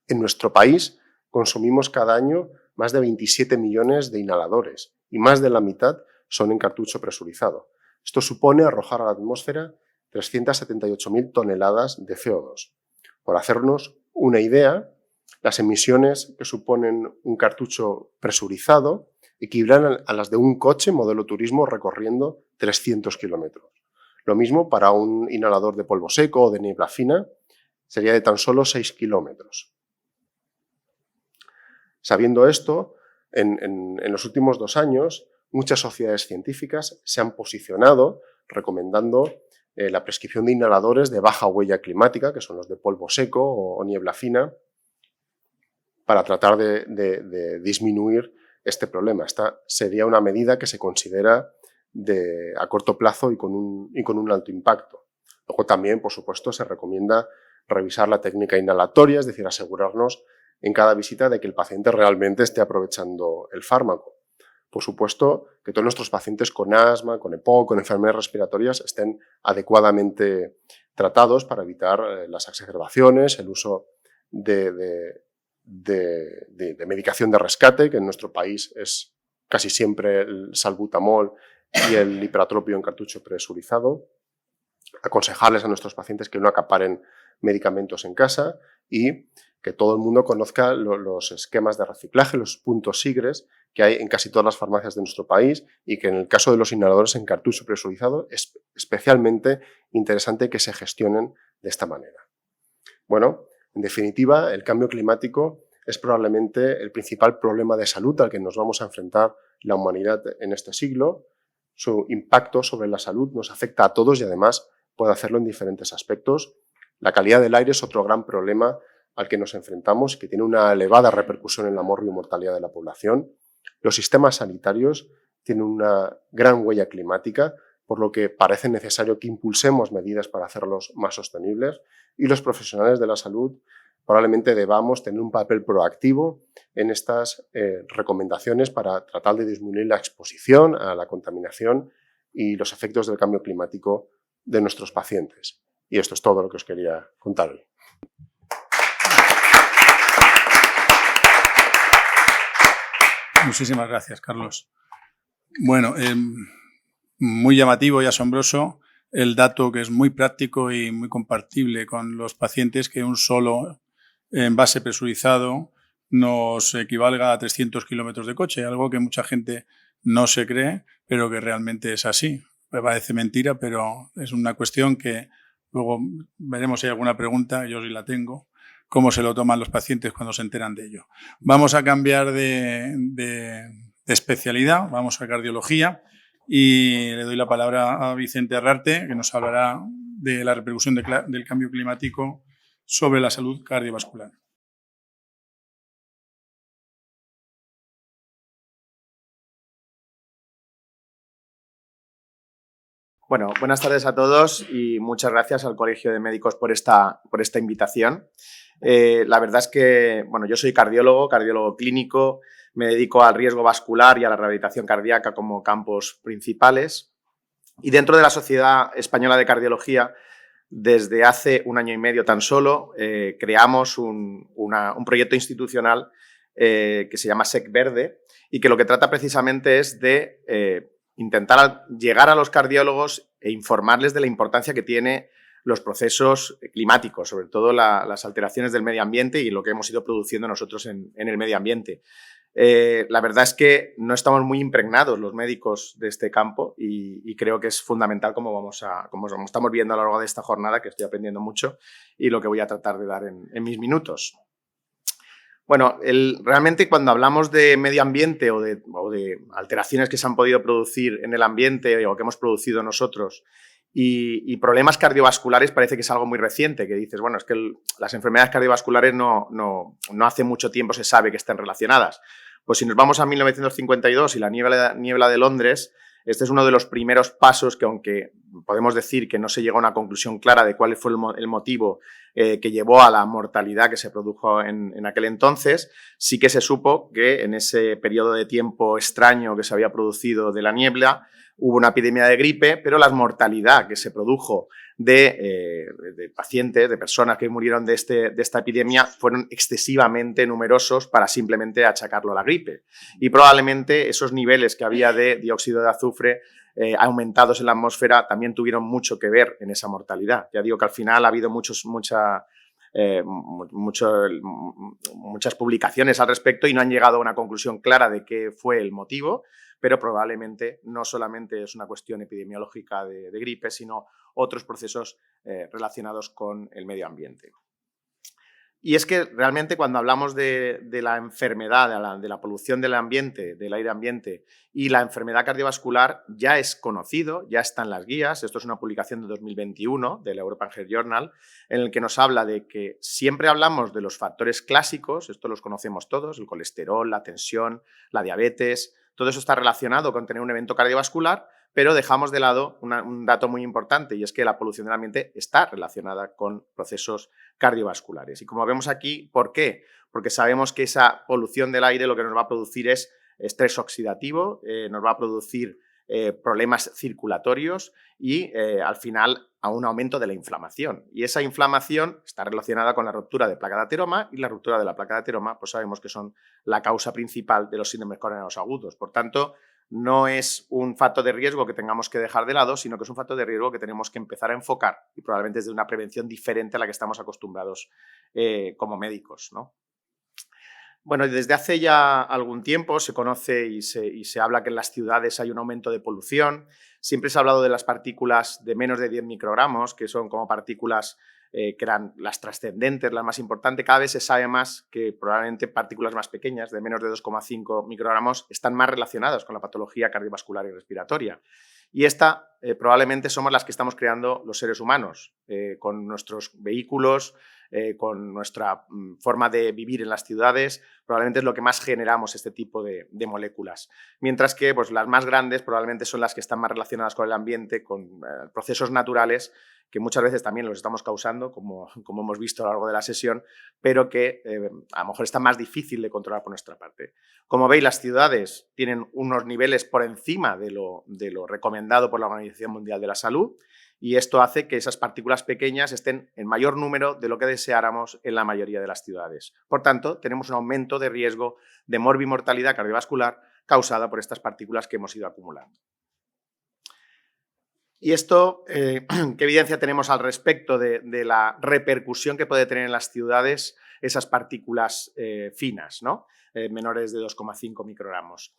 En nuestro país consumimos cada año más de 27 millones de inhaladores y más de la mitad son en cartucho presurizado. Esto supone arrojar a la atmósfera 378.000 toneladas de CO2. Por hacernos una idea, las emisiones que suponen un cartucho presurizado equivalen a las de un coche modelo turismo recorriendo 300 kilómetros. Lo mismo para un inhalador de polvo seco o de niebla fina, sería de tan solo 6 kilómetros. Sabiendo esto, en los últimos 2 años, muchas sociedades científicas se han posicionado recomendando la prescripción de inhaladores de baja huella climática, que son los de polvo seco o niebla fina, para tratar de disminuir este problema. Esta sería una medida que se considera a corto plazo y con un alto impacto. Luego también, por supuesto, se recomienda revisar la técnica inhalatoria, es decir, asegurarnos en cada visita de que el paciente realmente esté aprovechando el fármaco. Por supuesto, que todos nuestros pacientes con asma, con EPOC, con enfermedades respiratorias estén adecuadamente tratados para evitar las exacerbaciones, el uso de medicación de rescate, que en nuestro país es casi siempre el salbutamol y el hiperatropio en cartucho presurizado. Aconsejarles a nuestros pacientes que no acaparen medicamentos en casa y que todo el mundo conozca los esquemas de reciclaje, los puntos SIGRES que hay en casi todas las farmacias de nuestro país y que en el caso de los inhaladores en cartucho presurizado es especialmente interesante que se gestionen de esta manera. Bueno, en definitiva, el cambio climático es probablemente el principal problema de salud al que nos vamos a enfrentar la humanidad en este siglo. Su impacto sobre la salud nos afecta a todos y además puede hacerlo en diferentes aspectos. La calidad del aire es otro gran problema al que nos enfrentamos, que tiene una elevada repercusión en la morbi-mortalidad de la población. Los sistemas sanitarios tienen una gran huella climática, por lo que parece necesario que impulsemos medidas para hacerlos más sostenibles y los profesionales de la salud probablemente debamos tener un papel proactivo en estas recomendaciones para tratar de disminuir la exposición a la contaminación y los efectos del cambio climático de nuestros pacientes. Y esto es todo lo que os quería contar hoy. Muchísimas gracias, Carlos. Bueno, muy llamativo y asombroso el dato que es muy práctico y muy compartible con los pacientes, que un solo envase presurizado nos equivalga a 300 kilómetros de coche, algo que mucha gente no se cree, pero que realmente es así. Me parece mentira, pero es una cuestión que luego veremos si hay alguna pregunta, yo sí la tengo, cómo se lo toman los pacientes cuando se enteran de ello. Vamos a cambiar de especialidad, vamos a cardiología y le doy la palabra a Vicente Herrarte, que nos hablará de la repercusión del cambio climático sobre la salud cardiovascular. Bueno, buenas tardes a todos y muchas gracias al Colegio de Médicos por esta invitación. La verdad es que, bueno, yo soy cardiólogo clínico, Me dedico al riesgo vascular y a la rehabilitación cardíaca como campos principales. Y dentro de la Sociedad Española de Cardiología, desde hace 1 año y medio tan solo, creamos un proyecto institucional que se llama SEC Verde y que lo que trata precisamente es de intentar llegar a los cardiólogos e informarles de la importancia que tiene los procesos climáticos, sobre todo las alteraciones del medio ambiente y lo que hemos ido produciendo nosotros en el medio ambiente. La verdad es que no estamos muy impregnados los médicos de este campo y creo que es fundamental como estamos viendo a lo largo de esta jornada, que estoy aprendiendo mucho y lo que voy a tratar de dar en mis minutos. Bueno, realmente cuando hablamos de medio ambiente o de alteraciones que se han podido producir en el ambiente o que hemos producido nosotros y problemas cardiovasculares parece que es algo muy reciente, que dices, bueno, es que las enfermedades cardiovasculares no hace mucho tiempo se sabe que están relacionadas. Pues si nos vamos a 1952 y la niebla de Londres, este es uno de los primeros pasos que, aunque podemos decir que no se llegó a una conclusión clara de cuál fue el motivo que llevó a la mortalidad que se produjo en aquel entonces, sí que se supo que en ese periodo de tiempo extraño que se había producido de la niebla, hubo una epidemia de gripe, pero la mortalidad que se produjo de pacientes, de personas que murieron de esta epidemia, fueron excesivamente numerosos para simplemente achacarlo a la gripe. Y probablemente esos niveles que había de dióxido de azufre aumentados en la atmósfera también tuvieron mucho que ver en esa mortalidad. Ya digo que al final ha habido muchas publicaciones al respecto y no han llegado a una conclusión clara de qué fue el motivo, pero probablemente no solamente es una cuestión epidemiológica de gripe, sino otros procesos relacionados con el medio ambiente. Y es que realmente cuando hablamos de la enfermedad, de la polución del ambiente, del aire ambiente y la enfermedad cardiovascular, ya es conocido, ya está en las guías. Esto es una publicación de 2021 de la European Heart Journal, en el que nos habla de que siempre hablamos de los factores clásicos, esto los conocemos todos, el colesterol, la tensión, la diabetes, todo eso está relacionado con tener un evento cardiovascular, pero dejamos de lado un dato muy importante y es que la polución del ambiente está relacionada con procesos cardiovasculares. Y como vemos aquí, ¿por qué? Porque sabemos que esa polución del aire lo que nos va a producir es estrés oxidativo, nos va a producir problemas circulatorios y al final a un aumento de la inflamación. Y esa inflamación está relacionada con la ruptura de placa de ateroma y la ruptura de la placa de ateroma pues sabemos que son la causa principal de los síndromes coronarios agudos. Por tanto, no es un factor de riesgo que tengamos que dejar de lado, sino que es un factor de riesgo que tenemos que empezar a enfocar y probablemente desde una prevención diferente a la que estamos acostumbrados como médicos, ¿no? Bueno, desde hace ya algún tiempo se conoce y se habla que en las ciudades hay un aumento de polución. Siempre se ha hablado de las partículas de menos de 10 microgramos, que son como partículas que eran las trascendentes, las más importantes. Cada vez se sabe más que probablemente partículas más pequeñas, de menos de 2,5 microgramos, están más relacionadas con la patología cardiovascular y respiratoria. Y esta probablemente somos las que estamos creando los seres humanos, con nuestros vehículos, con nuestra forma de vivir en las ciudades, probablemente es lo que más generamos este tipo de moléculas. Mientras que pues, las más grandes probablemente son las que están más relacionadas con el ambiente, con procesos naturales, que muchas veces también los estamos causando, como hemos visto a lo largo de la sesión, pero que a lo mejor está más difícil de controlar por nuestra parte. Como veis, las ciudades tienen unos niveles por encima de lo recomendado por la Organización Mundial de la Salud y esto hace que esas partículas pequeñas estén en mayor número de lo que deseáramos en la mayoría de las ciudades. Por tanto, tenemos un aumento de riesgo de morbimortalidad cardiovascular causada por estas partículas que hemos ido acumulando. Y esto, ¿qué evidencia tenemos al respecto de la repercusión que puede tener en las ciudades esas partículas finas, ¿no? Menores de 2,5 microgramos?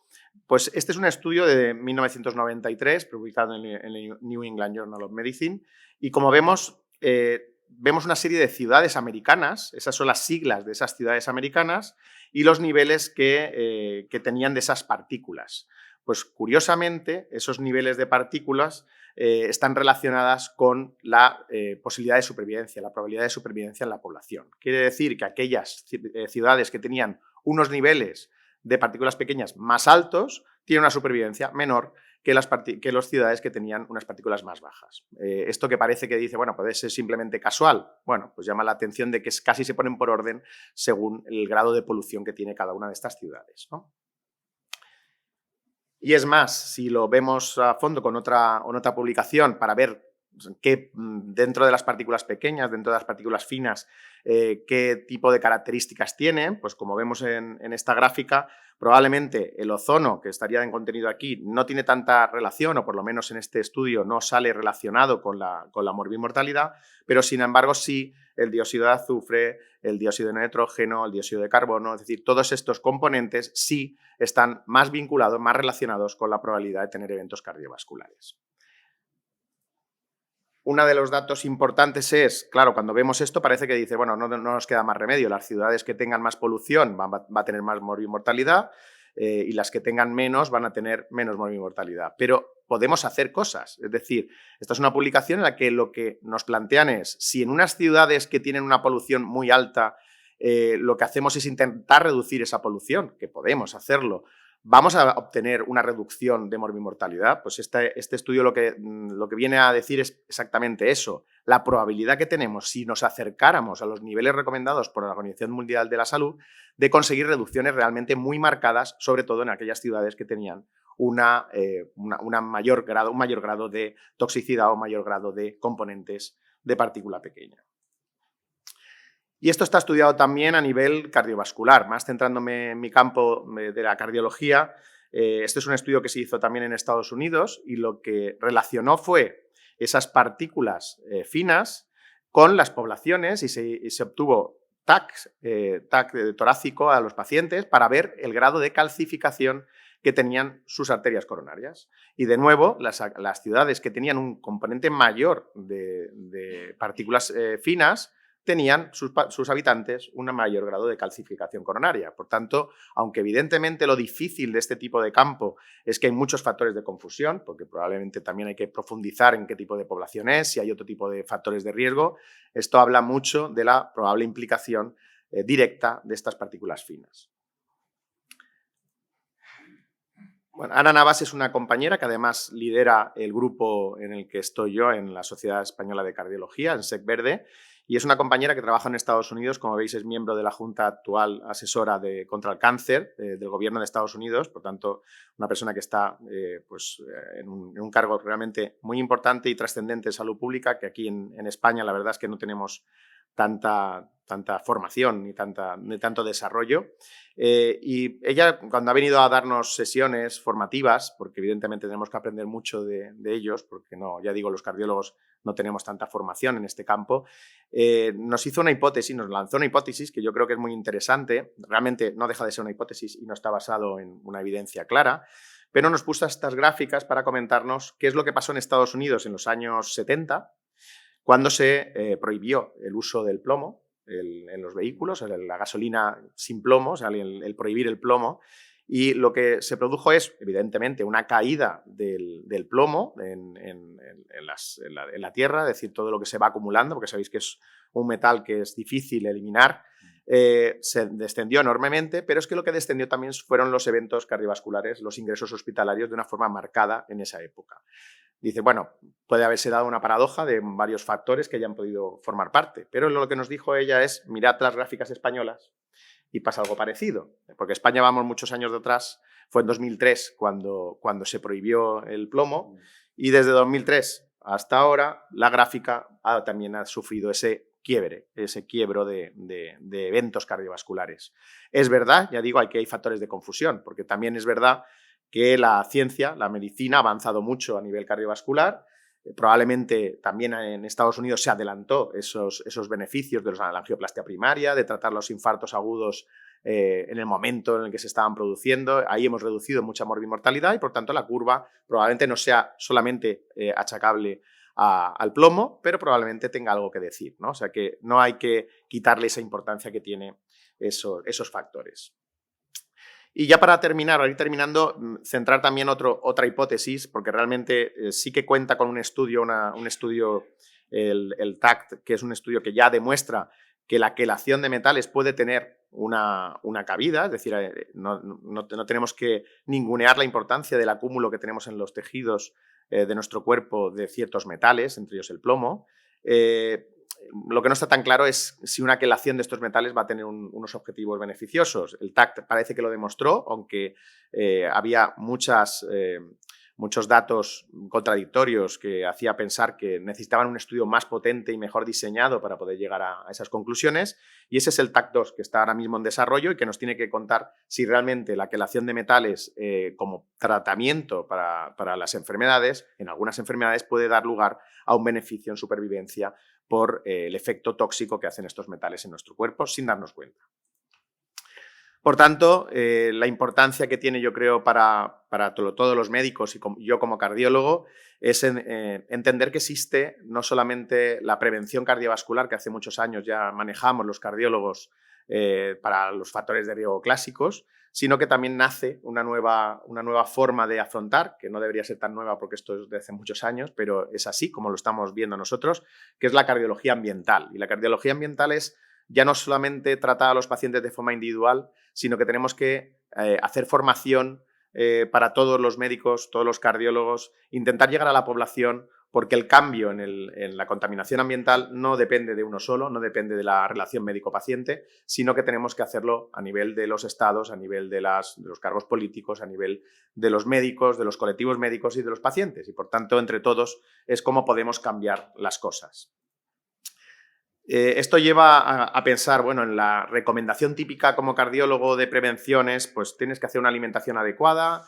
Pues este es un estudio de 1993, publicado en el New England Journal of Medicine, y como vemos una serie de ciudades americanas, esas son las siglas de esas ciudades americanas, y los niveles que tenían de esas partículas. Pues curiosamente, esos niveles de partículas están relacionadas con la posibilidad de supervivencia, la probabilidad de supervivencia en la población. Quiere decir que aquellas ciudades que tenían unos niveles de partículas pequeñas más altos tienen una supervivencia menor que las ciudades que tenían unas partículas más bajas. Esto que parece que dice, bueno, puede ser simplemente casual, bueno, pues llama la atención de que casi se ponen por orden según el grado de polución que tiene cada una de estas ciudades, ¿no? Y es más, si lo vemos a fondo con otra publicación para ver qué, dentro de las partículas pequeñas, dentro de las partículas finas, qué tipo de características tienen, pues como vemos en esta gráfica, probablemente el ozono, que estaría en contenido aquí, no tiene tanta relación, o por lo menos en este estudio no sale relacionado con la morbimortalidad, pero sin embargo sí el dióxido de azufre, el dióxido de nitrógeno, el dióxido de carbono, es decir, todos estos componentes sí están más vinculados, más relacionados con la probabilidad de tener eventos cardiovasculares. Uno de los datos importantes es, claro, cuando vemos esto parece que dice, bueno, no nos queda más remedio, las ciudades que tengan más polución va a tener más morbimortalidad y las que tengan menos van a tener menos morbimortalidad. Pero podemos hacer cosas, es decir, esta es una publicación en la que lo que nos plantean es, si en unas ciudades que tienen una polución muy alta, lo que hacemos es intentar reducir esa polución, que podemos hacerlo, ¿vamos a obtener una reducción de morbimortalidad? Pues este estudio lo que viene a decir es exactamente eso. La probabilidad que tenemos si nos acercáramos a los niveles recomendados por la Organización Mundial de la Salud de conseguir reducciones realmente muy marcadas, sobre todo en aquellas ciudades que tenían un mayor grado de toxicidad o mayor grado de componentes de partícula pequeña. Y esto está estudiado también a nivel cardiovascular, más centrándome en mi campo de la cardiología. Este es un estudio que se hizo también en Estados Unidos y lo que relacionó fue esas partículas finas con las poblaciones y se obtuvo TAC torácico a los pacientes para ver el grado de calcificación que tenían sus arterias coronarias. Y de nuevo, las ciudades que tenían un componente mayor de partículas finas tenían sus habitantes un mayor grado de calcificación coronaria. Por tanto, aunque evidentemente lo difícil de este tipo de campo es que hay muchos factores de confusión, porque probablemente también hay que profundizar en qué tipo de población es, si hay otro tipo de factores de riesgo, esto habla mucho de la probable implicación directa de estas partículas finas. Bueno, Ana Navas es una compañera que además lidera el grupo en el que estoy yo en la Sociedad Española de Cardiología, en SEC Verde, y es una compañera que trabaja en Estados Unidos, como veis es miembro de la Junta actual asesora contra el cáncer del gobierno de Estados Unidos, por tanto una persona que está en un cargo realmente muy importante y trascendente de salud pública, que aquí en España la verdad es que no tenemos tanta formación ni tanto desarrollo. Y ella, cuando ha venido a darnos sesiones formativas, porque evidentemente tenemos que aprender mucho de ellos, porque no, ya digo, los cardiólogos no tenemos tanta formación en este campo, nos hizo una hipótesis, nos lanzó una hipótesis que yo creo que es muy interesante, realmente no deja de ser una hipótesis y no está basado en una evidencia clara, pero nos puso estas gráficas para comentarnos qué es lo que pasó en Estados Unidos en los años 70, cuando se prohibió el uso del plomo en los vehículos, la gasolina sin plomo, o sea, el prohibir el plomo, y lo que se produjo es, evidentemente, una caída del plomo en la tierra, es decir, todo lo que se va acumulando, porque sabéis que es un metal que es difícil eliminar, se descendió enormemente, pero es que lo que descendió también fueron los eventos cardiovasculares, los ingresos hospitalarios de una forma marcada en esa época. Dice, bueno, puede haberse dado una paradoja de varios factores que hayan podido formar parte, pero lo que nos dijo ella es, mirad las gráficas españolas y pasa algo parecido, porque España vamos muchos años de atrás, fue en 2003 cuando se prohibió el plomo y desde 2003 hasta ahora la gráfica también ha sufrido ese quiebro de eventos cardiovasculares. Es verdad, ya digo, hay factores de confusión, porque también es verdad que la ciencia, la medicina ha avanzado mucho a nivel cardiovascular. Probablemente también en Estados Unidos se adelantó esos beneficios de la angioplastia primaria, de tratar los infartos agudos en el momento en el que se estaban produciendo. Ahí hemos reducido mucha morbimortalidad y, por tanto, la curva probablemente no sea solamente achacable al plomo, pero probablemente tenga algo que decir, ¿no? O sea que no hay que quitarle esa importancia que tiene esos factores. Y ya para terminar, ir terminando, centrar también otra hipótesis, porque realmente sí que cuenta con un estudio, el TACT, que es un estudio que ya demuestra que la quelación de metales puede tener una cabida, es decir, no tenemos que ningunear la importancia del acúmulo que tenemos en los tejidos de nuestro cuerpo de ciertos metales, entre ellos el plomo. lo que no está tan claro es si una quelación de estos metales va a tener unos objetivos beneficiosos. El TAC parece que lo demostró, aunque había muchos datos contradictorios que hacía pensar que necesitaban un estudio más potente y mejor diseñado para poder llegar a esas conclusiones. Y ese es el TAC2, que está ahora mismo en desarrollo y que nos tiene que contar si realmente la quelación de metales como tratamiento para las enfermedades, en algunas enfermedades, puede dar lugar a un beneficio en supervivencia por el efecto tóxico que hacen estos metales en nuestro cuerpo sin darnos cuenta. Por tanto, la importancia que tiene, yo creo, para todos los médicos y yo como cardiólogo es entender que existe no solamente la prevención cardiovascular, que hace muchos años ya manejamos los cardiólogos para los factores de riesgo clásicos, sino que también nace una nueva forma de afrontar, que no debería ser tan nueva porque esto es de hace muchos años, pero es así como lo estamos viendo nosotros, que es la cardiología ambiental. Y la cardiología ambiental es ya no solamente tratar a los pacientes de forma individual, sino que tenemos que hacer formación para todos los médicos, todos los cardiólogos, intentar llegar a la población, porque el cambio en la contaminación ambiental no depende de uno solo, no depende de la relación médico-paciente, sino que tenemos que hacerlo a nivel de los estados, a nivel de los cargos políticos, a nivel de los médicos, de los colectivos médicos y de los pacientes. Y por tanto, entre todos, es cómo podemos cambiar las cosas. Esto lleva a pensar, bueno, en la recomendación típica como cardiólogo de prevenciones, pues tienes que hacer una alimentación adecuada,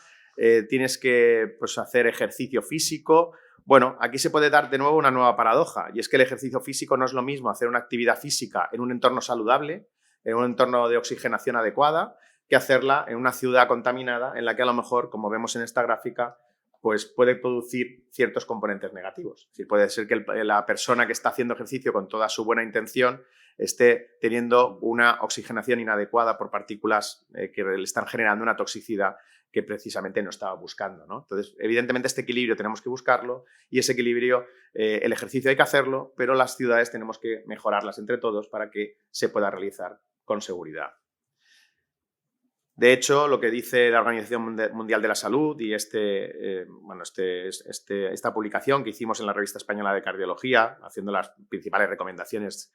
tienes que hacer ejercicio físico. Bueno, aquí se puede dar de nuevo una nueva paradoja, y es que el ejercicio físico no es lo mismo hacer una actividad física en un entorno saludable, en un entorno de oxigenación adecuada, que hacerla en una ciudad contaminada en la que a lo mejor, como vemos en esta gráfica, pues puede producir ciertos componentes negativos. Es decir, puede ser que la persona que está haciendo ejercicio con toda su buena intención esté teniendo una oxigenación inadecuada por partículas que le están generando una toxicidad que precisamente no estaba buscando, ¿no? Entonces, evidentemente, este equilibrio tenemos que buscarlo y ese equilibrio, el ejercicio hay que hacerlo, pero las ciudades tenemos que mejorarlas entre todos para que se pueda realizar con seguridad. De hecho, lo que dice la Organización Mundial de la Salud y esta publicación que hicimos en la Revista Española de Cardiología, haciendo las principales recomendaciones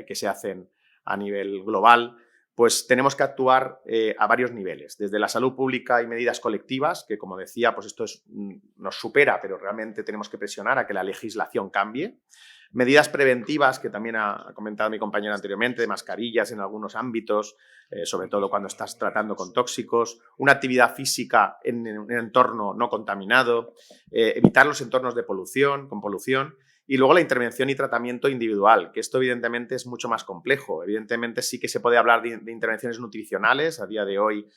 que se hacen a nivel global, pues tenemos que actuar a varios niveles, desde la salud pública y medidas colectivas, que como decía, pues esto nos supera, pero realmente tenemos que presionar a que la legislación cambie. Medidas preventivas, que también ha comentado mi compañero anteriormente, de mascarillas en algunos ámbitos, sobre todo cuando estás tratando con tóxicos, una actividad física en un entorno no contaminado, evitar los entornos de polución, con polución, y luego la intervención y tratamiento individual, que esto evidentemente es mucho más complejo. Evidentemente sí que se puede hablar de intervenciones nutricionales, a día de hoy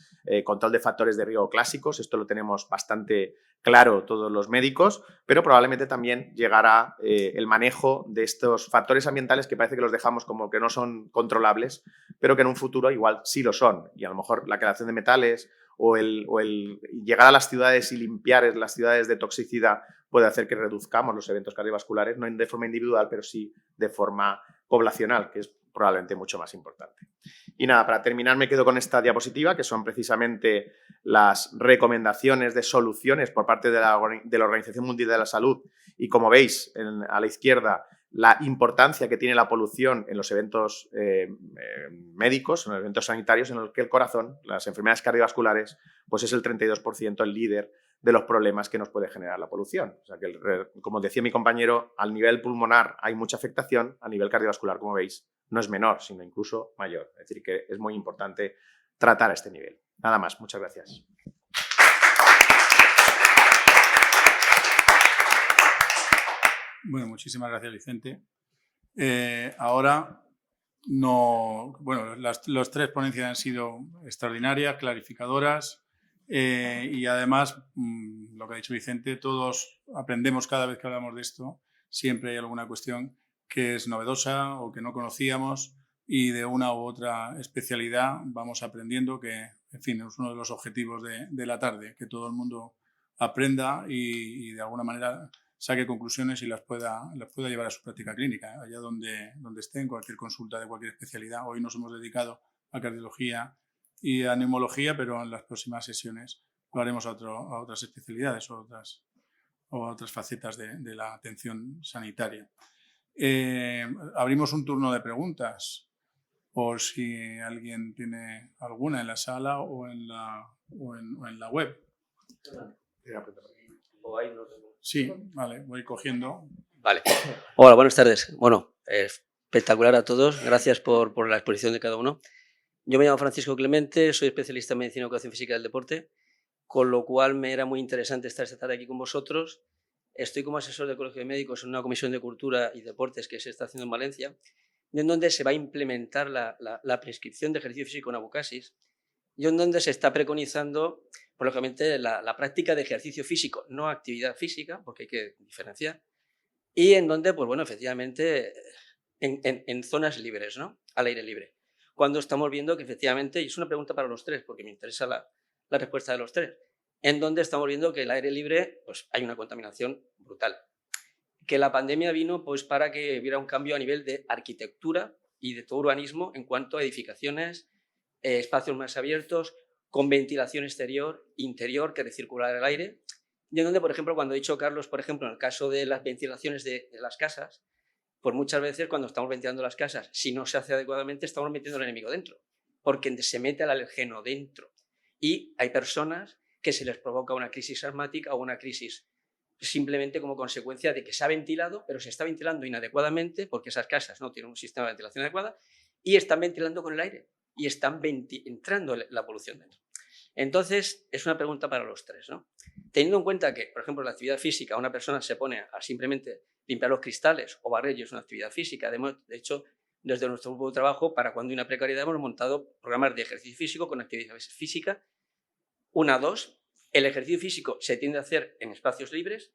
control de factores de riesgo clásicos, esto lo tenemos bastante claro todos los médicos, pero probablemente también llegará el manejo de estos factores ambientales que parece que los dejamos como que no son controlables, pero que en un futuro igual sí lo son. Y a lo mejor la quelación de metales o el llegar a las ciudades y limpiar las ciudades de toxicidad puede hacer que reduzcamos los eventos cardiovasculares, no de forma individual, pero sí de forma poblacional, que es probablemente mucho más importante. Y nada, para terminar me quedo con esta diapositiva, que son precisamente las recomendaciones de soluciones por parte de la Organización Mundial de la Salud. Y como veis, a la izquierda, la importancia que tiene la polución en los eventos médicos, en los eventos sanitarios, en los que el corazón, las enfermedades cardiovasculares, pues es el 32% el líder de los problemas que nos puede generar la polución. O sea que, como decía mi compañero, al nivel pulmonar hay mucha afectación, a nivel cardiovascular, como veis, no es menor, sino incluso mayor. Es decir, que es muy importante tratar a este nivel. Nada más, muchas gracias. Bueno, muchísimas gracias, Vicente. Ahora, las tres ponencias han sido extraordinarias, clarificadoras y además, lo que ha dicho Vicente, todos aprendemos cada vez que hablamos de esto, siempre hay alguna cuestión que es novedosa o que no conocíamos y de una u otra especialidad vamos aprendiendo que, en fin, es uno de los objetivos de la tarde, que todo el mundo aprenda y de alguna manera saque conclusiones y las pueda llevar a su práctica clínica, allá donde esté, en cualquier consulta de cualquier especialidad. Hoy nos hemos dedicado a cardiología y a neumología, pero en las próximas sesiones lo haremos a otras especialidades o a otras facetas de la atención sanitaria. Abrimos un turno de preguntas por si alguien tiene alguna en la sala o en la web. Sí, vale, voy cogiendo. Vale. Hola, buenas tardes. Bueno, espectacular a todos. Gracias por la exposición de cada uno. Yo me llamo Francisco Clemente, soy especialista en Medicina y Educación Física del Deporte, con lo cual me era muy interesante estar esta tarde aquí con vosotros. Estoy como asesor del Colegio de Médicos en una comisión de Cultura y Deportes que se está haciendo en Valencia, en donde se va a implementar la prescripción de ejercicio físico en abucasis y en donde se está preconizando, pues, lógicamente, la práctica de ejercicio físico, no actividad física, porque hay que diferenciar, y en donde, pues bueno, efectivamente, en zonas libres, ¿no? Al aire libre. Cuando estamos viendo que efectivamente, y es una pregunta para los tres, porque me interesa la respuesta de los tres, en donde estamos viendo que el aire libre, pues hay una contaminación brutal. Que la pandemia vino pues para que hubiera un cambio a nivel de arquitectura y de todo urbanismo en cuanto a edificaciones, espacios más abiertos, con ventilación exterior, interior, que recirculara el aire. Y en donde, por ejemplo, cuando ha dicho Carlos, por ejemplo, en el caso de las ventilaciones de las casas, pues muchas veces cuando estamos ventilando las casas, si no se hace adecuadamente, estamos metiendo al enemigo dentro, porque se mete el alergeno dentro. Y hay personas que se les provoca una crisis asmática o una crisis simplemente como consecuencia de que se ha ventilado, pero se está ventilando inadecuadamente porque esas casas no tienen un sistema de ventilación adecuado y están ventilando con el aire y están entrando la polución dentro. Entonces, es una pregunta para los tres, ¿no? Teniendo en cuenta que, por ejemplo, la actividad física, una persona se pone a simplemente limpiar los cristales o barrer, y es una actividad física. De hecho, desde nuestro grupo de trabajo, para cuando hay una precariedad, hemos montado programas de ejercicio físico con actividad física. 2, el ejercicio físico se tiende a hacer en espacios libres.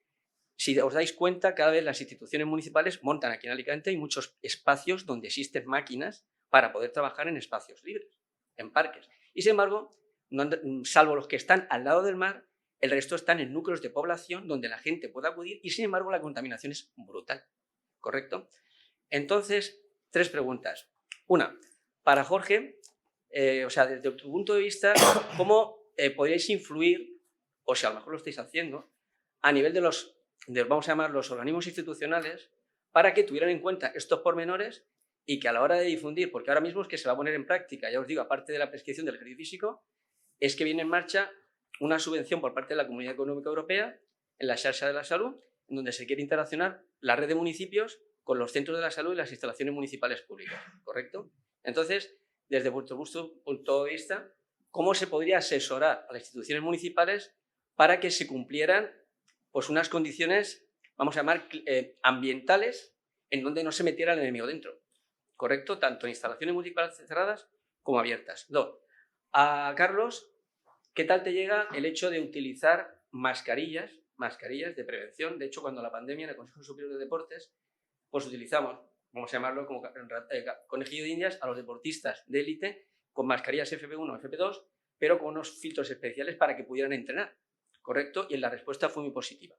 Si os dais cuenta, cada vez las instituciones municipales montan aquí en Alicante, hay muchos espacios donde existen máquinas para poder trabajar en espacios libres, en parques. Y sin embargo, salvo los que están al lado del mar, el resto están en núcleos de población donde la gente puede acudir y sin embargo la contaminación es brutal, ¿correcto? Entonces, 3 preguntas. Una, para Jorge, o sea, desde tu punto de vista, ¿cómo podríais influir, o si a lo mejor lo estáis haciendo, a nivel de vamos a llamar los organismos institucionales, para que tuvieran en cuenta estos pormenores y que a la hora de difundir, porque ahora mismo es que se va a poner en práctica, ya os digo, aparte de la prescripción del ejercicio físico, es que viene en marcha una subvención por parte de la Comunidad Económica Europea en la Xarxa de la Salud, en donde se quiere interaccionar la red de municipios con los centros de la salud y las instalaciones municipales públicas, ¿correcto? Entonces, desde vuestro punto de vista, ¿cómo se podría asesorar a las instituciones municipales para que se cumplieran pues, unas condiciones, vamos a llamar, ambientales, en donde no se metiera el enemigo dentro? ¿Correcto? Tanto en instalaciones municipales cerradas como abiertas. 2. A Carlos, ¿qué tal te llega el hecho de utilizar mascarillas de prevención? De hecho, cuando la pandemia en el Consejo Superior de Deportes, pues utilizamos, vamos a llamarlo como conejillo de indias, a los deportistas de élite con mascarillas FP1 o FP2, pero con unos filtros especiales para que pudieran entrenar, ¿correcto? Y la respuesta fue muy positiva.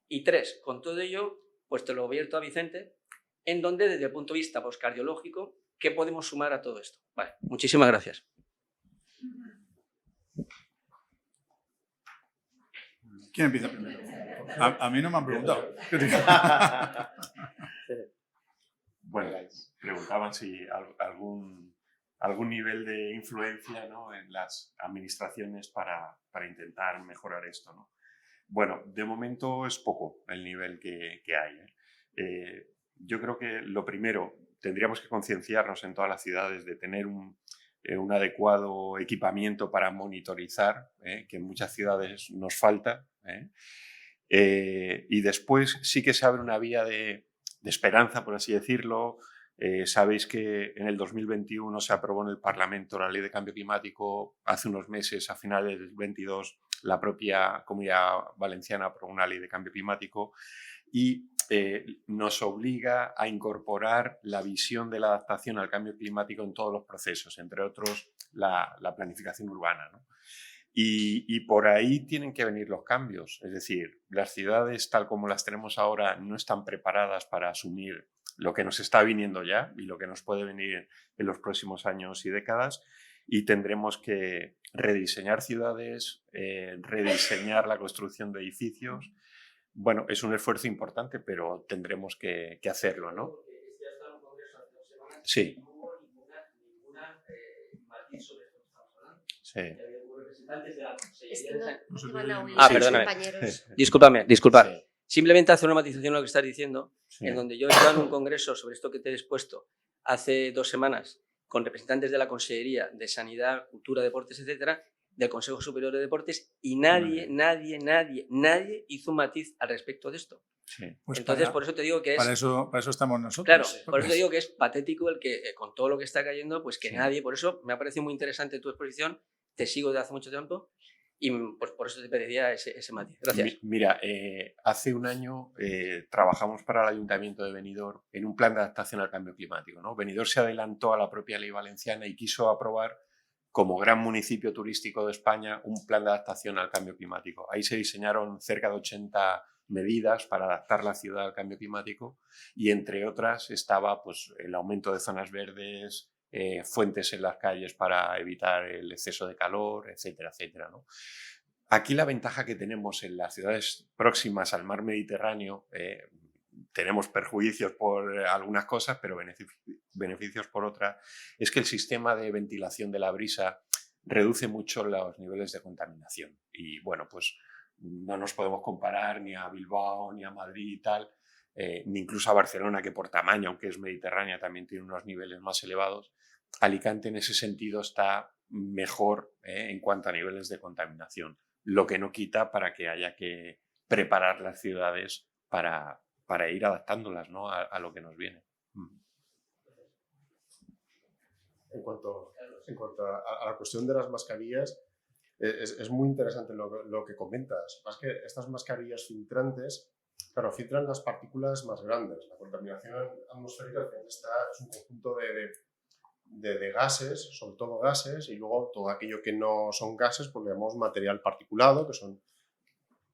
Y 3, con todo ello, pues te lo abierto a Vicente, en donde desde el punto de vista cardiológico, ¿qué podemos sumar a todo esto? Vale, muchísimas gracias. ¿Quién empieza primero? A mí no me han preguntado. Bueno, preguntaban si algún nivel de influencia, ¿no?, en las administraciones para intentar mejorar esto, ¿no? Bueno, de momento es poco el nivel que hay. Yo creo que lo primero, tendríamos que concienciarnos en todas las ciudades de tener un adecuado equipamiento para monitorizar, que en muchas ciudades nos falta. Y después sí que se abre una vía de esperanza, por así decirlo. Sabéis que en el 2021 se aprobó en el Parlamento la Ley de Cambio Climático. Hace unos meses, a finales del 22, la propia Comunidad Valenciana aprobó una Ley de Cambio Climático y nos obliga a incorporar la visión de la adaptación al cambio climático en todos los procesos, entre otros la planificación urbana, ¿no? Y por ahí tienen que venir los cambios. Es decir, las ciudades tal como las tenemos ahora no están preparadas para asumir lo que nos está viniendo ya y lo que nos puede venir en los próximos años y décadas, y tendremos que rediseñar ciudades, rediseñar la construcción de edificios, Bueno, es un esfuerzo importante, pero tendremos que hacerlo, ¿no? Sí. Sí. Perdóname. Compañeros. Disculpa. Sí. Simplemente hacer una matización a lo que estás diciendo, Sí. en donde yo he estado en un congreso sobre esto que te he expuesto hace 2 semanas con representantes de la Consellería de Sanidad, Cultura, Deportes, etcétera, del Consejo Superior de Deportes, y nadie hizo un matiz al respecto de esto. Sí. Pues Entonces, por eso te digo que es... para eso estamos nosotros. Claro, por eso te digo que es patético el que, con todo lo que está cayendo, pues que Sí. nadie... Por eso me ha parecido muy interesante tu exposición, te sigo desde hace mucho tiempo, y pues por eso te pediría ese matiz. Gracias. Mira, hace un año trabajamos para el Ayuntamiento de Benidorm en un plan de adaptación al cambio climático, ¿no? Benidorm se adelantó a la propia ley valenciana y quiso aprobar, como gran municipio turístico de España, un plan de adaptación al cambio climático. Ahí se diseñaron cerca de 80 medidas para adaptar la ciudad al cambio climático y, entre otras, estaba pues, el aumento de zonas verdes, fuentes en las calles para evitar el exceso de calor, etcétera, etcétera, ¿no? Aquí la ventaja que tenemos en las ciudades próximas al mar Mediterráneo, tenemos perjuicios por algunas cosas, pero beneficios por otras, es que el sistema de ventilación de la brisa reduce mucho los niveles de contaminación. Y bueno, pues no nos podemos comparar ni a Bilbao, ni a Madrid y tal, ni incluso a Barcelona, que por tamaño, aunque es mediterránea, también tiene unos niveles más elevados. Alicante en ese sentido está mejor en cuanto a niveles de contaminación, lo que no quita para que haya que preparar las ciudades para ir adaptándolas, ¿no? a lo que nos viene. En cuanto a la cuestión de las mascarillas, es muy interesante lo que comentas. Más que estas mascarillas filtrantes, claro, filtran las partículas más grandes. La contaminación atmosférica es un conjunto de gases, sobre todo gases, y luego todo aquello que no son gases, pues le llamamos material particulado, que son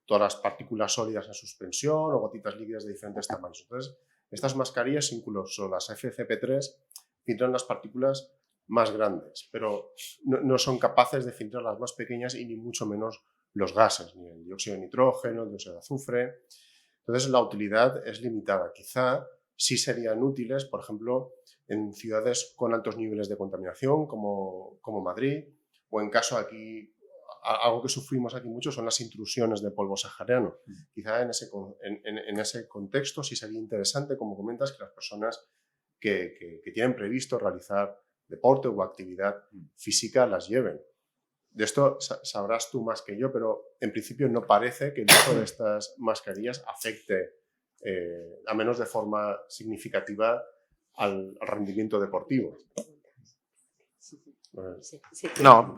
todas las partículas sólidas en suspensión o gotitas líquidas de diferentes tamaños. Entonces, estas mascarillas, incluso las FFP3, filtran las partículas más grandes, pero no son capaces de filtrar las más pequeñas y ni mucho menos los gases, ni el dióxido de nitrógeno, el dióxido de azufre. Entonces, la utilidad es limitada. Quizá sí serían útiles, por ejemplo, en ciudades con altos niveles de contaminación, como Madrid, o en caso aquí, algo que sufrimos aquí mucho son las intrusiones de polvo sahariano. Quizá en ese contexto sí sería interesante, como comentas, que las personas que tienen previsto realizar deporte o actividad física las lleven. De esto sabrás tú más que yo, pero en principio no parece que el uso de estas mascarillas afecte, a menos de forma significativa, al rendimiento deportivo. No,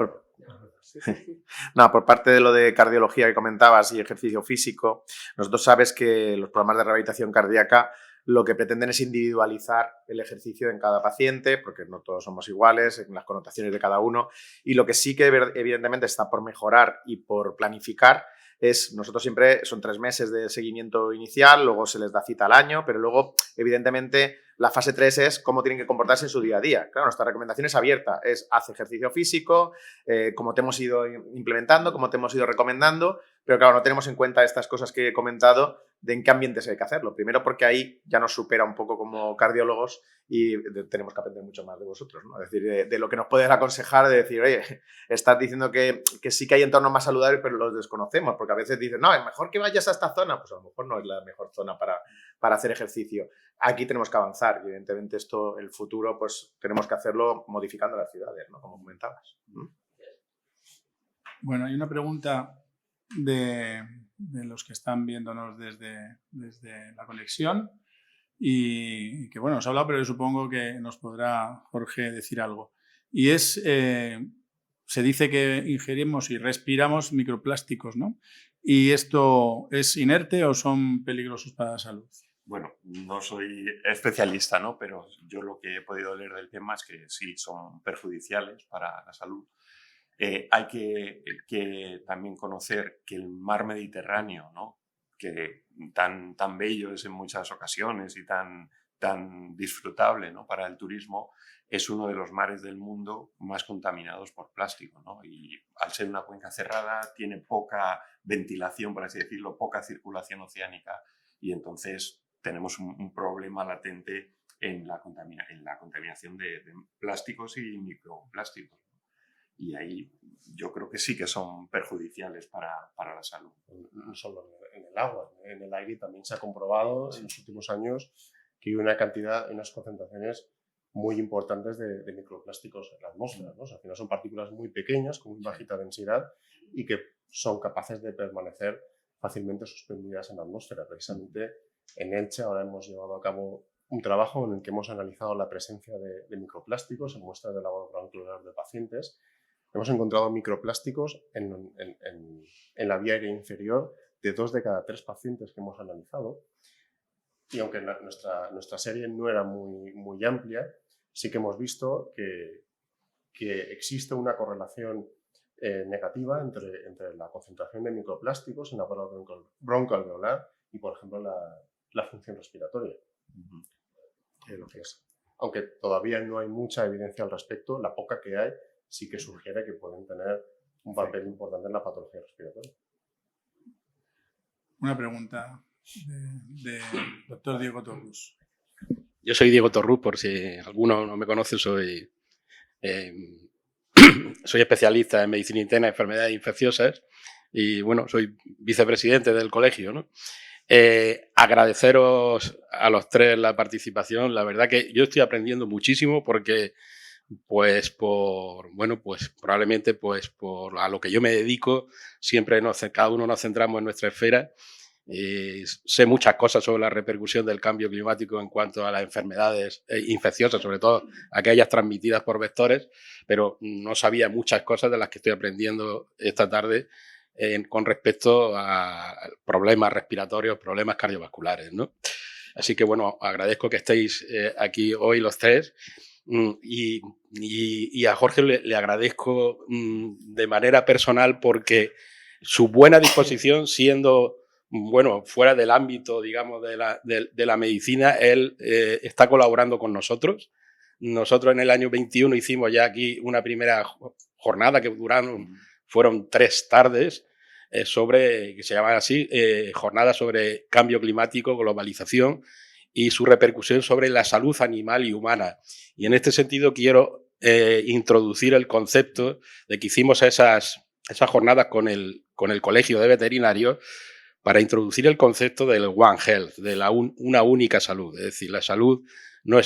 por parte de lo de cardiología que comentabas y ejercicio físico, nosotros sabes que los programas de rehabilitación cardíaca lo que pretenden es individualizar el ejercicio en cada paciente, porque no todos somos iguales, en las connotaciones de cada uno, y lo que sí que evidentemente está por mejorar y por planificar es, nosotros siempre son 3 meses de seguimiento inicial, luego se les da cita al año, pero luego evidentemente la fase 3 es cómo tienen que comportarse en su día a día. Claro, nuestra recomendación es abierta, es haz ejercicio físico, como te hemos ido implementando, como te hemos ido recomendando, pero claro, no tenemos en cuenta estas cosas que he comentado de en qué ambientes hay que hacerlo. Primero porque ahí ya nos supera un poco como cardiólogos y tenemos que aprender mucho más de vosotros, ¿no? Es decir, de lo que nos puedes aconsejar, de decir, oye, estás diciendo que sí que hay entornos más saludables, pero los desconocemos, porque a veces dicen, no, es mejor que vayas a esta zona, pues a lo mejor no es la mejor zona para hacer ejercicio. Aquí tenemos que avanzar y evidentemente esto, el futuro, pues tenemos que hacerlo modificando las ciudades, ¿no? Como comentabas. Bueno, hay una pregunta de los que están viéndonos desde la conexión y que, bueno, nos ha hablado, pero yo supongo que nos podrá Jorge decir algo. Y es, se dice que ingerimos y respiramos microplásticos, ¿no? ¿Y esto es inerte o son peligrosos para la salud? Bueno, no soy especialista, ¿no? Pero yo lo que he podido leer del tema es que sí son perjudiciales para la salud. Hay que también conocer que el mar Mediterráneo, ¿no? Que tan bello es en muchas ocasiones y tan tan disfrutable, ¿no?, para el turismo, es uno de los mares del mundo más contaminados por plástico, ¿no? Y al ser una cuenca cerrada, tiene poca ventilación, por así decirlo, poca circulación oceánica, y entonces tenemos un problema latente en la contaminación de plásticos y microplásticos. Y ahí yo creo que sí que son perjudiciales para la salud. No solo en el agua, en el aire también se ha comprobado en los últimos años que hay una cantidad, unas concentraciones muy importantes de microplásticos en la atmósfera, ¿no? O sea, al final son partículas muy pequeñas, con muy bajita densidad y que son capaces de permanecer fácilmente suspendidas en la atmósfera. Precisamente en Elche ahora hemos llevado a cabo un trabajo en el que hemos analizado la presencia de microplásticos en muestras de lavado bronquial de pacientes. Hemos encontrado microplásticos en la vía aérea inferior de 2 de cada 3 pacientes que hemos analizado. Y aunque nuestra serie no era muy amplia, sí que hemos visto que existe una correlación negativa entre la concentración de microplásticos en la bola broncoalveolar y, por ejemplo, la función respiratoria. Lo que es. Aunque todavía no hay mucha evidencia al respecto, la poca que hay sí que sugiere que pueden tener un papel importante en la patología respiratoria. Una pregunta de doctor Diego Torrús. Yo soy Diego Torrús, por si alguno no me conoce, soy especialista en medicina interna y enfermedades infecciosas y, bueno, soy vicepresidente del colegio, ¿no? Agradeceros a los tres la participación. La verdad que yo estoy aprendiendo muchísimo porque, probablemente por a lo que yo me dedico, siempre cada uno nos centramos en nuestra esfera. Sé muchas cosas sobre la repercusión del cambio climático en cuanto a las enfermedades infecciosas, sobre todo aquellas transmitidas por vectores, pero no sabía muchas cosas de las que estoy aprendiendo esta tarde con respecto a problemas respiratorios, problemas cardiovasculares, ¿no? Así que, bueno, agradezco que estéis aquí hoy los tres y a Jorge le agradezco de manera personal porque su buena disposición, siendo fuera del ámbito, digamos, de la medicina, él está colaborando con nosotros. Nosotros en el año 21 hicimos ya aquí una primera jornada que fueron 3 tardes que se llaman así, jornadas sobre cambio climático, globalización y su repercusión sobre la salud animal y humana. Y en este sentido quiero introducir el concepto de que hicimos esas jornadas con el Colegio de Veterinarios para introducir el concepto del One Health, de una única salud. Es decir, la salud no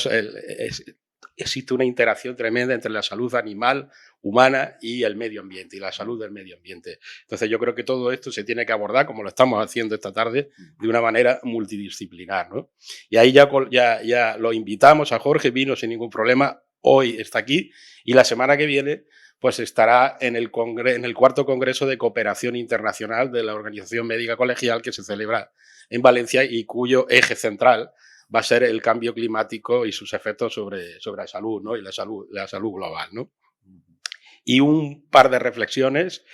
existe una interacción tremenda entre la salud animal, humana y el medio ambiente, y la salud del medio ambiente. Entonces yo creo que todo esto se tiene que abordar, como lo estamos haciendo esta tarde, de una manera multidisciplinar, ¿no? Y ahí ya lo invitamos a Jorge, vino sin ningún problema, hoy está aquí, y la semana que viene pues estará en el 4º Congreso de Cooperación Internacional de la Organización Médica Colegial que se celebra en Valencia y cuyo eje central va a ser el cambio climático y sus efectos sobre la salud, ¿no? Y la salud global, ¿no? Y un par de reflexiones.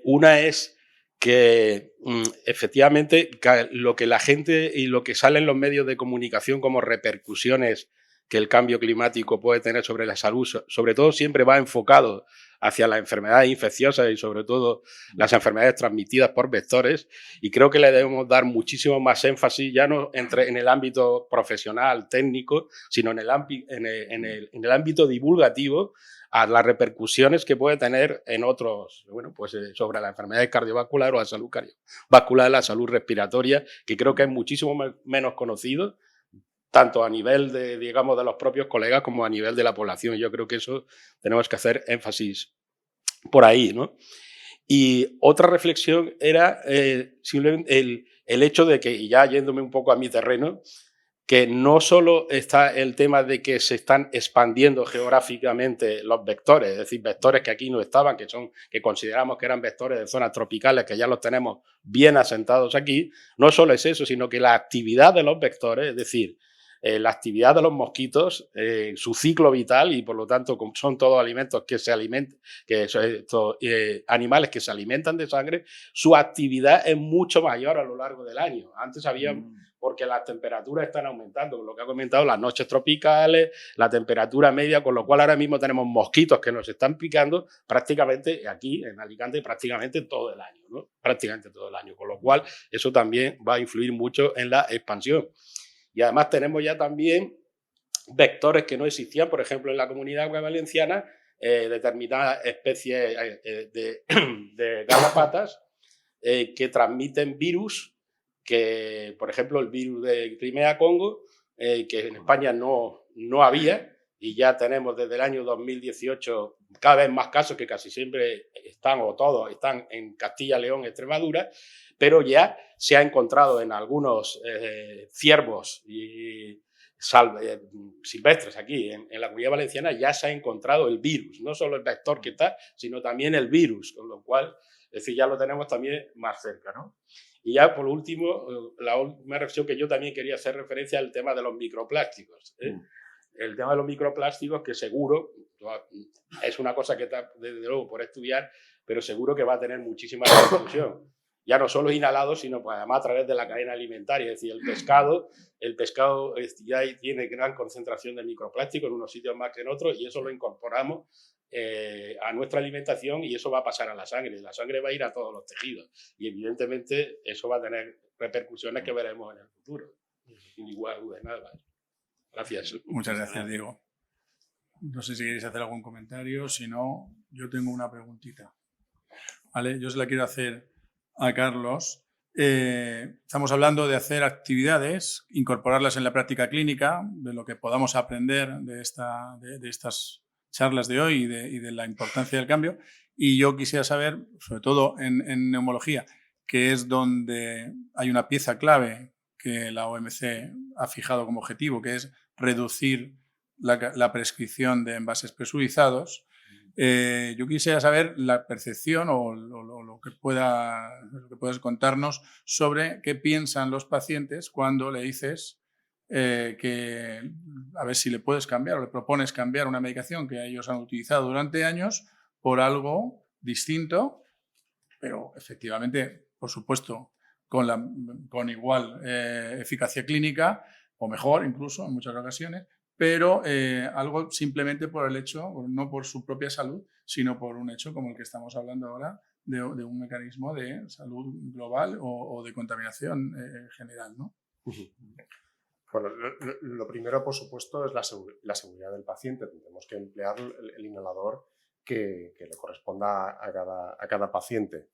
Una es que efectivamente lo que la gente y lo que sale en los medios de comunicación como repercusiones que el cambio climático puede tener sobre la salud, sobre todo siempre va enfocado hacia las enfermedades infecciosas y sobre todo las enfermedades transmitidas por vectores, y creo que le debemos dar muchísimo más énfasis, ya no en el ámbito profesional, técnico, sino en el ámbito divulgativo, a las repercusiones que puede tener en otros, sobre las enfermedades cardiovasculares o la salud cardiovascular, la salud respiratoria, que creo que es muchísimo menos conocido, tanto a nivel de los propios colegas como a nivel de la población. Yo creo que eso tenemos que hacer énfasis por ahí, ¿no? Y otra reflexión era simplemente el hecho de que, y ya yéndome un poco a mi terreno, que no solo está el tema de que se están expandiendo geográficamente los vectores, es decir, vectores que aquí no estaban, que consideramos que eran vectores de zonas tropicales, que ya los tenemos bien asentados aquí. No solo es eso, sino que la actividad de los vectores, es decir, la actividad de los mosquitos, su ciclo vital, y por lo tanto son todos alimentos que se alimentan, animales que se alimentan de sangre, su actividad es mucho mayor a lo largo del año. Antes había, porque las temperaturas están aumentando, con lo que ha comentado, las noches tropicales, la temperatura media, con lo cual ahora mismo tenemos mosquitos que nos están picando prácticamente aquí en Alicante, prácticamente todo el año, ¿no? Prácticamente todo el año, con lo cual eso también va a influir mucho en la expansión. Y además tenemos ya también vectores que no existían, por ejemplo, en la Comunidad Valenciana, determinadas especies de garrapatas que transmiten virus, que, por ejemplo, el virus de Crimea-Congo, que en España no había, y ya tenemos desde el año 2018 cada vez más casos, que casi siempre están, o todos están en Castilla, León, Extremadura, pero ya se ha encontrado en algunos ciervos y silvestres aquí en la Comunidad Valenciana, ya se ha encontrado el virus, no solo el vector que está, sino también el virus, con lo cual, es decir, ya lo tenemos también más cerca, ¿no? Y ya por último, la última reflexión que yo también quería hacer referencia al tema de los microplásticos. El tema de los microplásticos, que seguro es una cosa que está desde luego por estudiar, pero seguro que va a tener muchísima repercusión. Ya no solo inhalados, sino pues además a través de la cadena alimentaria. Es decir, el pescado ya tiene gran concentración de microplásticos en unos sitios más que en otros, y eso lo incorporamos a nuestra alimentación, y eso va a pasar a la sangre. La sangre va a ir a todos los tejidos, y evidentemente eso va a tener repercusiones que veremos en el futuro. Sin igual duda de nada. Gracias. Muchas gracias, Diego. No sé si queréis hacer algún comentario, si no, yo tengo una preguntita. ¿Vale? Yo se la quiero hacer a Carlos. Estamos hablando de hacer actividades, incorporarlas en la práctica clínica, de lo que podamos aprender de estas charlas de hoy y de la importancia del cambio. Y yo quisiera saber, sobre todo en neumología, que es donde hay una pieza clave que la OMC ha fijado como objetivo, que es reducir la prescripción de envases presurizados. Yo quisiera saber la percepción o lo que puedas contarnos sobre qué piensan los pacientes cuando le dices que a ver si le puedes cambiar o le propones cambiar una medicación que ellos han utilizado durante años por algo distinto, pero efectivamente, por supuesto, con igual eficacia clínica o mejor incluso en muchas ocasiones, pero algo simplemente por el hecho, no por su propia salud, sino por un hecho como el que estamos hablando ahora de un mecanismo de salud global o de contaminación general, ¿no? Bueno, lo primero, por supuesto, es la seguridad del paciente. Tendremos que emplear el inhalador que le corresponda a cada paciente.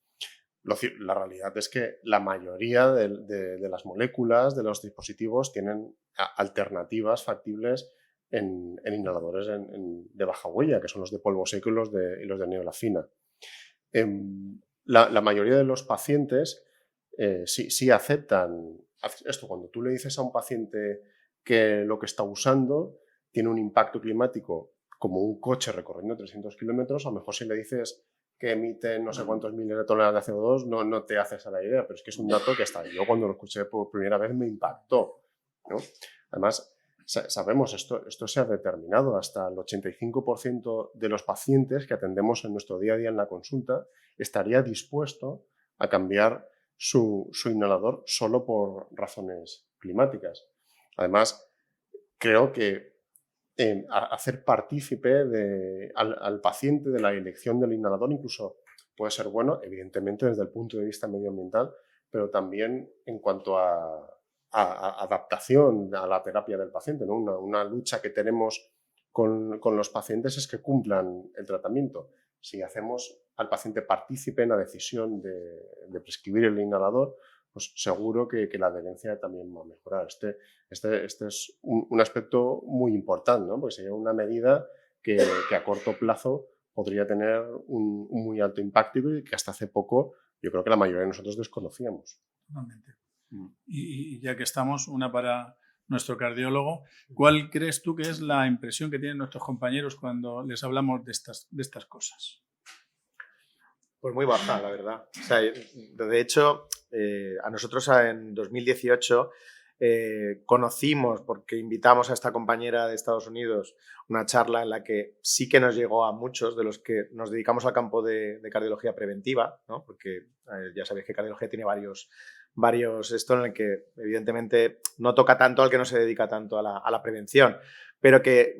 La realidad es que la mayoría de las moléculas, de los dispositivos, tienen alternativas factibles en inhaladores de baja huella, que son los de polvo seco y los de neolafina. La mayoría de los pacientes sí aceptan esto. Cuando tú le dices a un paciente que lo que está usando tiene un impacto climático como un coche recorriendo 300 kilómetros, a lo mejor si le dices que emite no sé cuántos miles de toneladas de CO2, no te haces a la idea, pero es que es un dato que hasta yo cuando lo escuché por primera vez me impactó, ¿no? Además, sabemos, esto se ha determinado, hasta el 85% de los pacientes que atendemos en nuestro día a día en la consulta estaría dispuesto a cambiar su inhalador solo por razones climáticas. Además, creo que hacer partícipe al paciente de la elección del inhalador incluso puede ser bueno, evidentemente desde el punto de vista medioambiental, pero también en cuanto a adaptación a la terapia del paciente, ¿no? Una lucha que tenemos con los pacientes es que cumplan el tratamiento. Si hacemos al paciente partícipe en la decisión de prescribir el inhalador, pues seguro que la adherencia también va a mejorar. Este es un aspecto muy importante, ¿no? Porque sería una medida que a corto plazo podría tener un muy alto impacto y que hasta hace poco yo creo que la mayoría de nosotros desconocíamos. Totalmente. Y ya que estamos, una para nuestro cardiólogo. ¿Cuál crees tú que es la impresión que tienen nuestros compañeros cuando les hablamos de estas cosas? Pues muy baja, la verdad. O sea, de hecho, a nosotros en 2018 conocimos, porque invitamos a esta compañera de Estados Unidos, una charla en la que sí que nos llegó a muchos de los que nos dedicamos al campo de cardiología preventiva, ¿no? Porque ya sabéis que cardiología tiene varios esto en el que evidentemente no toca tanto al que no se dedica tanto a la prevención, pero que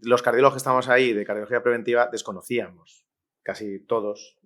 los cardiólogos que estamos ahí de cardiología preventiva desconocíamos casi todos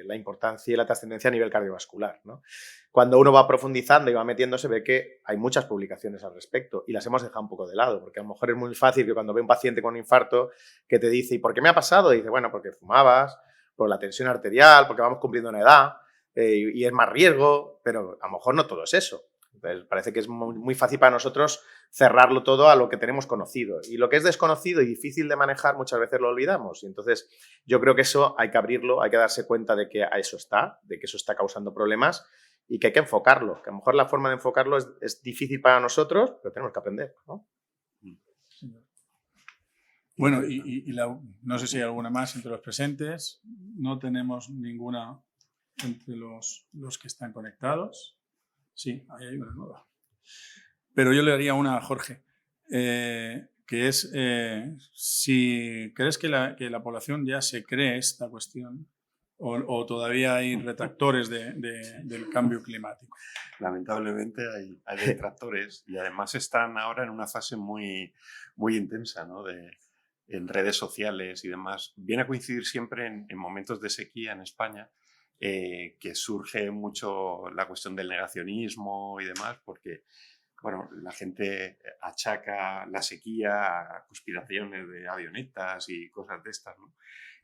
la importancia y la trascendencia a nivel cardiovascular, ¿no? Cuando uno va profundizando y va metiéndose, ve que hay muchas publicaciones al respecto y las hemos dejado un poco de lado, porque a lo mejor es muy fácil que cuando ve un paciente con un infarto que te dice, ¿y por qué me ha pasado? Y dice, bueno, porque fumabas, por la tensión arterial, porque vamos cumpliendo una edad y es más riesgo, pero a lo mejor no todo es eso. Entonces, parece que es muy fácil para nosotros cerrarlo todo a lo que tenemos conocido. Y lo que es desconocido y difícil de manejar muchas veces lo olvidamos. Y entonces yo creo que eso hay que abrirlo, hay que darse cuenta de que a eso está, de que eso está causando problemas y que hay que enfocarlo. Que a lo mejor la forma de enfocarlo es difícil para nosotros, pero tenemos que aprender, ¿no? Bueno, no sé si hay alguna más entre los presentes. No tenemos ninguna entre los que están conectados. Sí, ahí hay una nueva. Pero yo le daría una a Jorge, que es si crees que la población ya se cree esta cuestión o todavía hay retractores del cambio climático. Lamentablemente hay detractores y además están ahora en una fase muy, muy intensa, ¿no? En redes sociales y demás. Viene a coincidir siempre en momentos de sequía en España, que surge mucho la cuestión del negacionismo y demás, porque bueno, la gente achaca la sequía a conspiraciones de avionetas y cosas de estas, ¿no?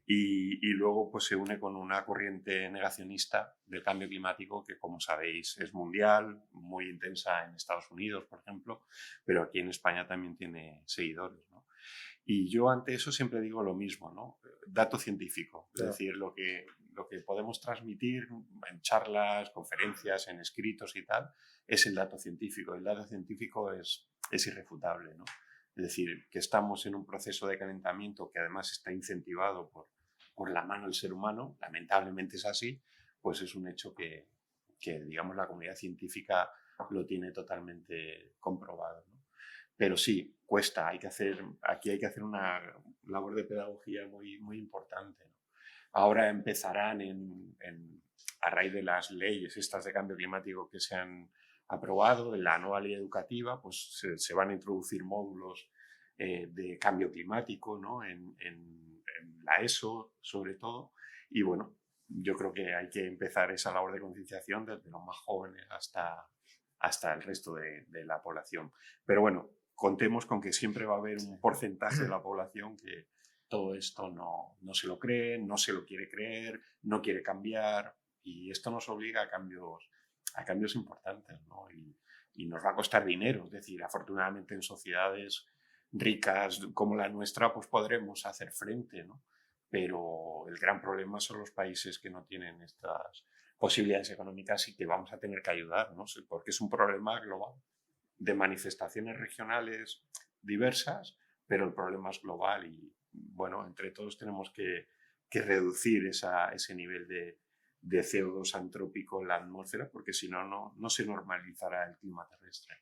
Y luego pues, se une con una corriente negacionista del cambio climático que, como sabéis, es mundial, muy intensa en Estados Unidos, por ejemplo, pero aquí en España también tiene seguidores, ¿no? Y yo ante eso siempre digo lo mismo, ¿no? Dato científico, es decir, lo que podemos transmitir en charlas, conferencias, en escritos y tal, es el dato científico. El dato científico es irrefutable, ¿no? Es decir, que estamos en un proceso de calentamiento que además está incentivado por la mano del ser humano, lamentablemente es así, pues es un hecho que digamos, la comunidad científica lo tiene totalmente comprobado, ¿no? Pero sí, cuesta, aquí hay que hacer una labor de pedagogía muy, muy importante, ¿no? Ahora empezarán a raíz de las leyes estas de cambio climático que se han aprobado, de la nueva ley educativa, pues se van a introducir módulos de cambio climático, ¿no? en la ESO sobre todo, y bueno, yo creo que hay que empezar esa labor de concienciación desde los más jóvenes hasta el resto de la población. Pero bueno, contemos con que siempre va a haber un porcentaje de la población que todo esto no se lo cree, no se lo quiere creer, no quiere cambiar, y esto nos obliga a cambios importantes, ¿no? Y nos va a costar dinero. Es decir, afortunadamente en sociedades ricas como la nuestra pues podremos hacer frente, ¿no? Pero el gran problema son los países que no tienen estas posibilidades económicas y que vamos a tener que ayudar, ¿no? Porque es un problema global de manifestaciones regionales diversas, pero el problema es global y, bueno, entre todos tenemos que reducir ese nivel de CO2 antrópico en la atmósfera, porque si no, no se normalizará el clima terrestre.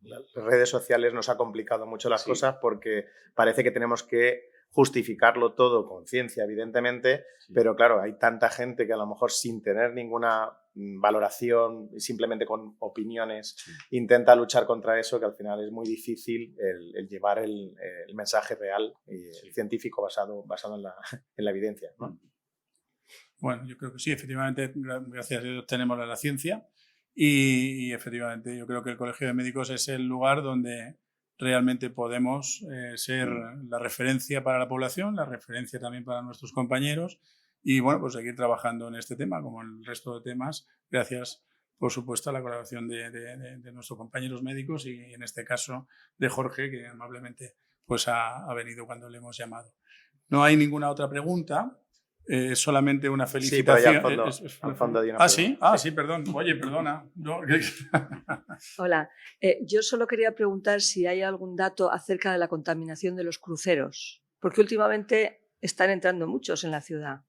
Las redes sociales nos ha complicado mucho las cosas porque parece que tenemos que justificarlo todo con ciencia, evidentemente, pero claro, hay tanta gente que a lo mejor sin tener ninguna valoración, simplemente con opiniones, intenta luchar contra eso, que al final es muy difícil el llevar el mensaje real y científico basado en la evidencia, ¿no? Bueno, yo creo que sí, efectivamente, gracias a Dios tenemos la ciencia y efectivamente yo creo que el Colegio de Médicos es el lugar donde realmente podemos ser la referencia para la población, la referencia también para nuestros compañeros y bueno, pues seguir trabajando en este tema como en el resto de temas, gracias por supuesto a la colaboración de nuestros compañeros médicos y en este caso de Jorge, que amablemente pues ha venido cuando le hemos llamado. No hay ninguna otra pregunta. Solamente una felicitación. Sí, pero al fondo hay una pregunta. ¿Sí? Sí, perdón. Oye, perdona. Hola. Yo solo quería preguntar si hay algún dato acerca de la contaminación de los cruceros, porque últimamente están entrando muchos en la ciudad.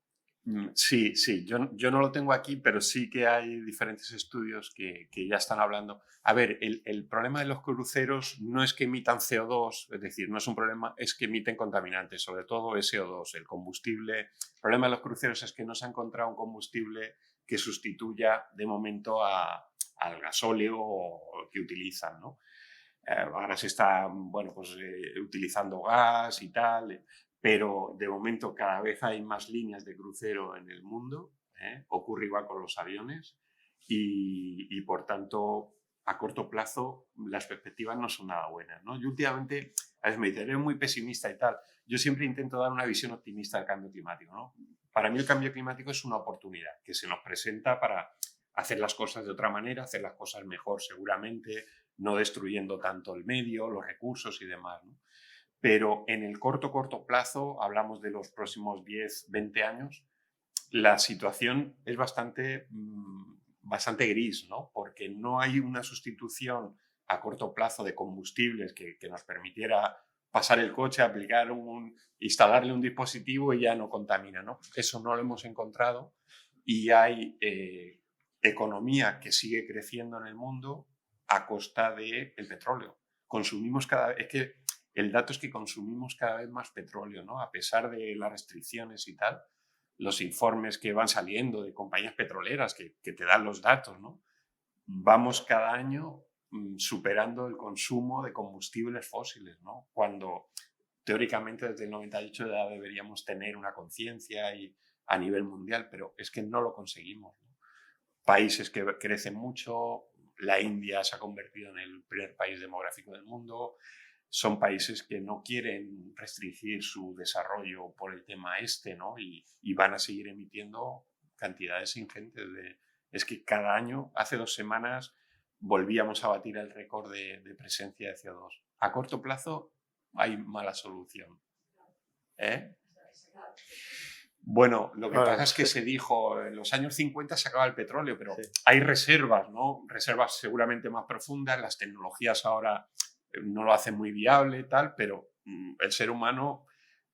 Sí, yo no lo tengo aquí, pero sí que hay diferentes estudios que ya están hablando. A ver, el problema de los cruceros no es que emitan CO2, es decir, no es un problema, es que emiten contaminantes, sobre todo SO2, el combustible. El problema de los cruceros es que no se ha encontrado un combustible que sustituya de momento al gasóleo que utilizan, ¿no? Ahora se está, bueno, pues, utilizando gas y tal, pero de momento cada vez hay más líneas de crucero en el mundo, ocurre igual con los aviones y por tanto a corto plazo las perspectivas no son nada buenas, ¿no? Yo últimamente, a veces me dicen, eres muy pesimista y tal, yo siempre intento dar una visión optimista del cambio climático, ¿no? Para mí el cambio climático es una oportunidad que se nos presenta para hacer las cosas de otra manera, hacer las cosas mejor seguramente, no destruyendo tanto el medio, los recursos y demás, ¿no? Pero en el corto plazo, hablamos de los próximos 10, 20 años, la situación es bastante gris, ¿no? Porque no hay una sustitución a corto plazo de combustibles que nos permitiera pasar el coche, instalarle un dispositivo y ya no contamina, ¿no? Eso no lo hemos encontrado y hay economía que sigue creciendo en el mundo a costa del petróleo. Consumimos el dato es que consumimos cada vez más petróleo, ¿no? A pesar de las restricciones y tal, los informes que van saliendo de compañías petroleras que te dan los datos, ¿no? Vamos cada año superando el consumo de combustibles fósiles, ¿no? Cuando teóricamente desde el 98 ya deberíamos tener una conciencia a nivel mundial, pero es que no lo conseguimos, ¿no? Países que crecen mucho, la India se ha convertido en el primer país demográfico del mundo, son países que no quieren restringir su desarrollo por el tema ¿no? Y van a seguir emitiendo cantidades ingentes Es que cada año, hace 2 semanas, volvíamos a batir el récord de presencia de CO2. A corto plazo hay mala solución. Bueno, lo que pasa es que se dijo, en los años 50 se acaba el petróleo, pero hay reservas, ¿no? Reservas seguramente más profundas, las tecnologías ahora no lo hacen muy viable, tal, pero el ser humano,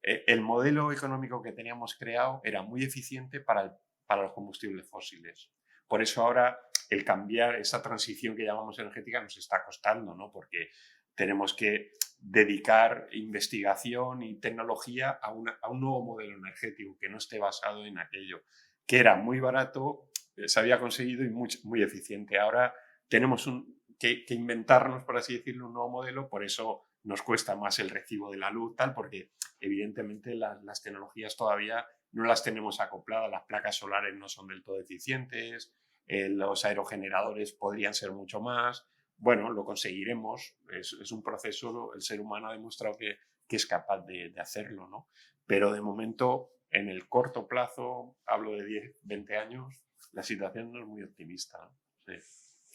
el modelo económico que teníamos creado era muy eficiente para los combustibles fósiles. Por eso ahora el cambiar esa transición que llamamos energética nos está costando, ¿no? Porque tenemos que dedicar investigación y tecnología a un nuevo modelo energético que no esté basado en aquello que era muy barato, se había conseguido y muy eficiente. Ahora tenemos que inventarnos, por así decirlo, un nuevo modelo, por eso nos cuesta más el recibo de la luz, tal, porque evidentemente las tecnologías todavía no las tenemos acopladas, las placas solares no son del todo eficientes, los aerogeneradores podrían ser mucho más. Bueno, lo conseguiremos, es un proceso, el ser humano ha demostrado que es capaz de hacerlo, ¿no? Pero de momento, en el corto plazo, hablo de 10, 20 años, la situación no es muy optimista, ¿no? Sí.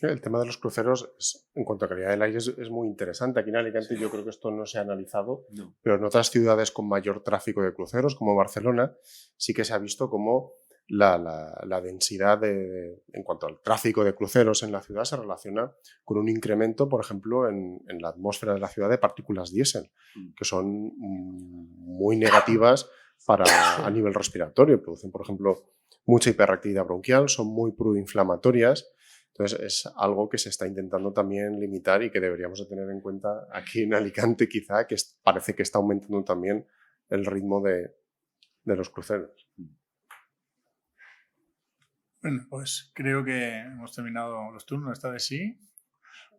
El tema de los cruceros, en cuanto a calidad del aire, es muy interesante. Aquí en Alicante yo creo que esto no se ha analizado, pero en otras ciudades con mayor tráfico de cruceros, como Barcelona, sí que se ha visto como la densidad en cuanto al tráfico de cruceros en la ciudad se relaciona con un incremento, por ejemplo, en la atmósfera de la ciudad de partículas diésel, que son muy negativas a nivel respiratorio. Producen, por ejemplo, mucha hiperactividad bronquial, son muy proinflamatorias. Entonces es algo que se está intentando también limitar y que deberíamos de tener en cuenta aquí en Alicante quizá, que parece que está aumentando también el ritmo de los cruceros. Bueno, pues creo que hemos terminado los turnos, esta vez sí.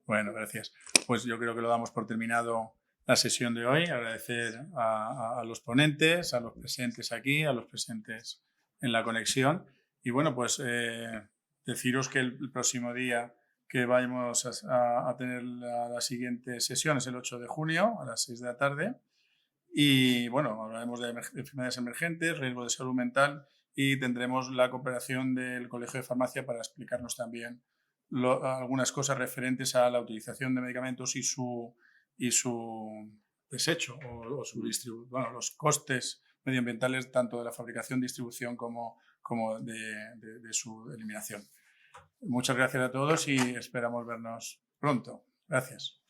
Bueno, gracias. Pues yo creo que lo damos por terminado la sesión de hoy. Agradecer a los ponentes, a los presentes aquí, a los presentes en la conexión. Y bueno, pues deciros que el próximo día que vayamos a tener la siguiente sesión es el 8 de junio a las 6 de la tarde. Y bueno, hablaremos de enfermedades emergentes, riesgo de salud mental y tendremos la cooperación del Colegio de Farmacia para explicarnos también algunas cosas referentes a la utilización de medicamentos y su desecho o los costes medioambientales tanto de la fabricación, distribución como de su eliminación. Muchas gracias a todos y esperamos vernos pronto. Gracias.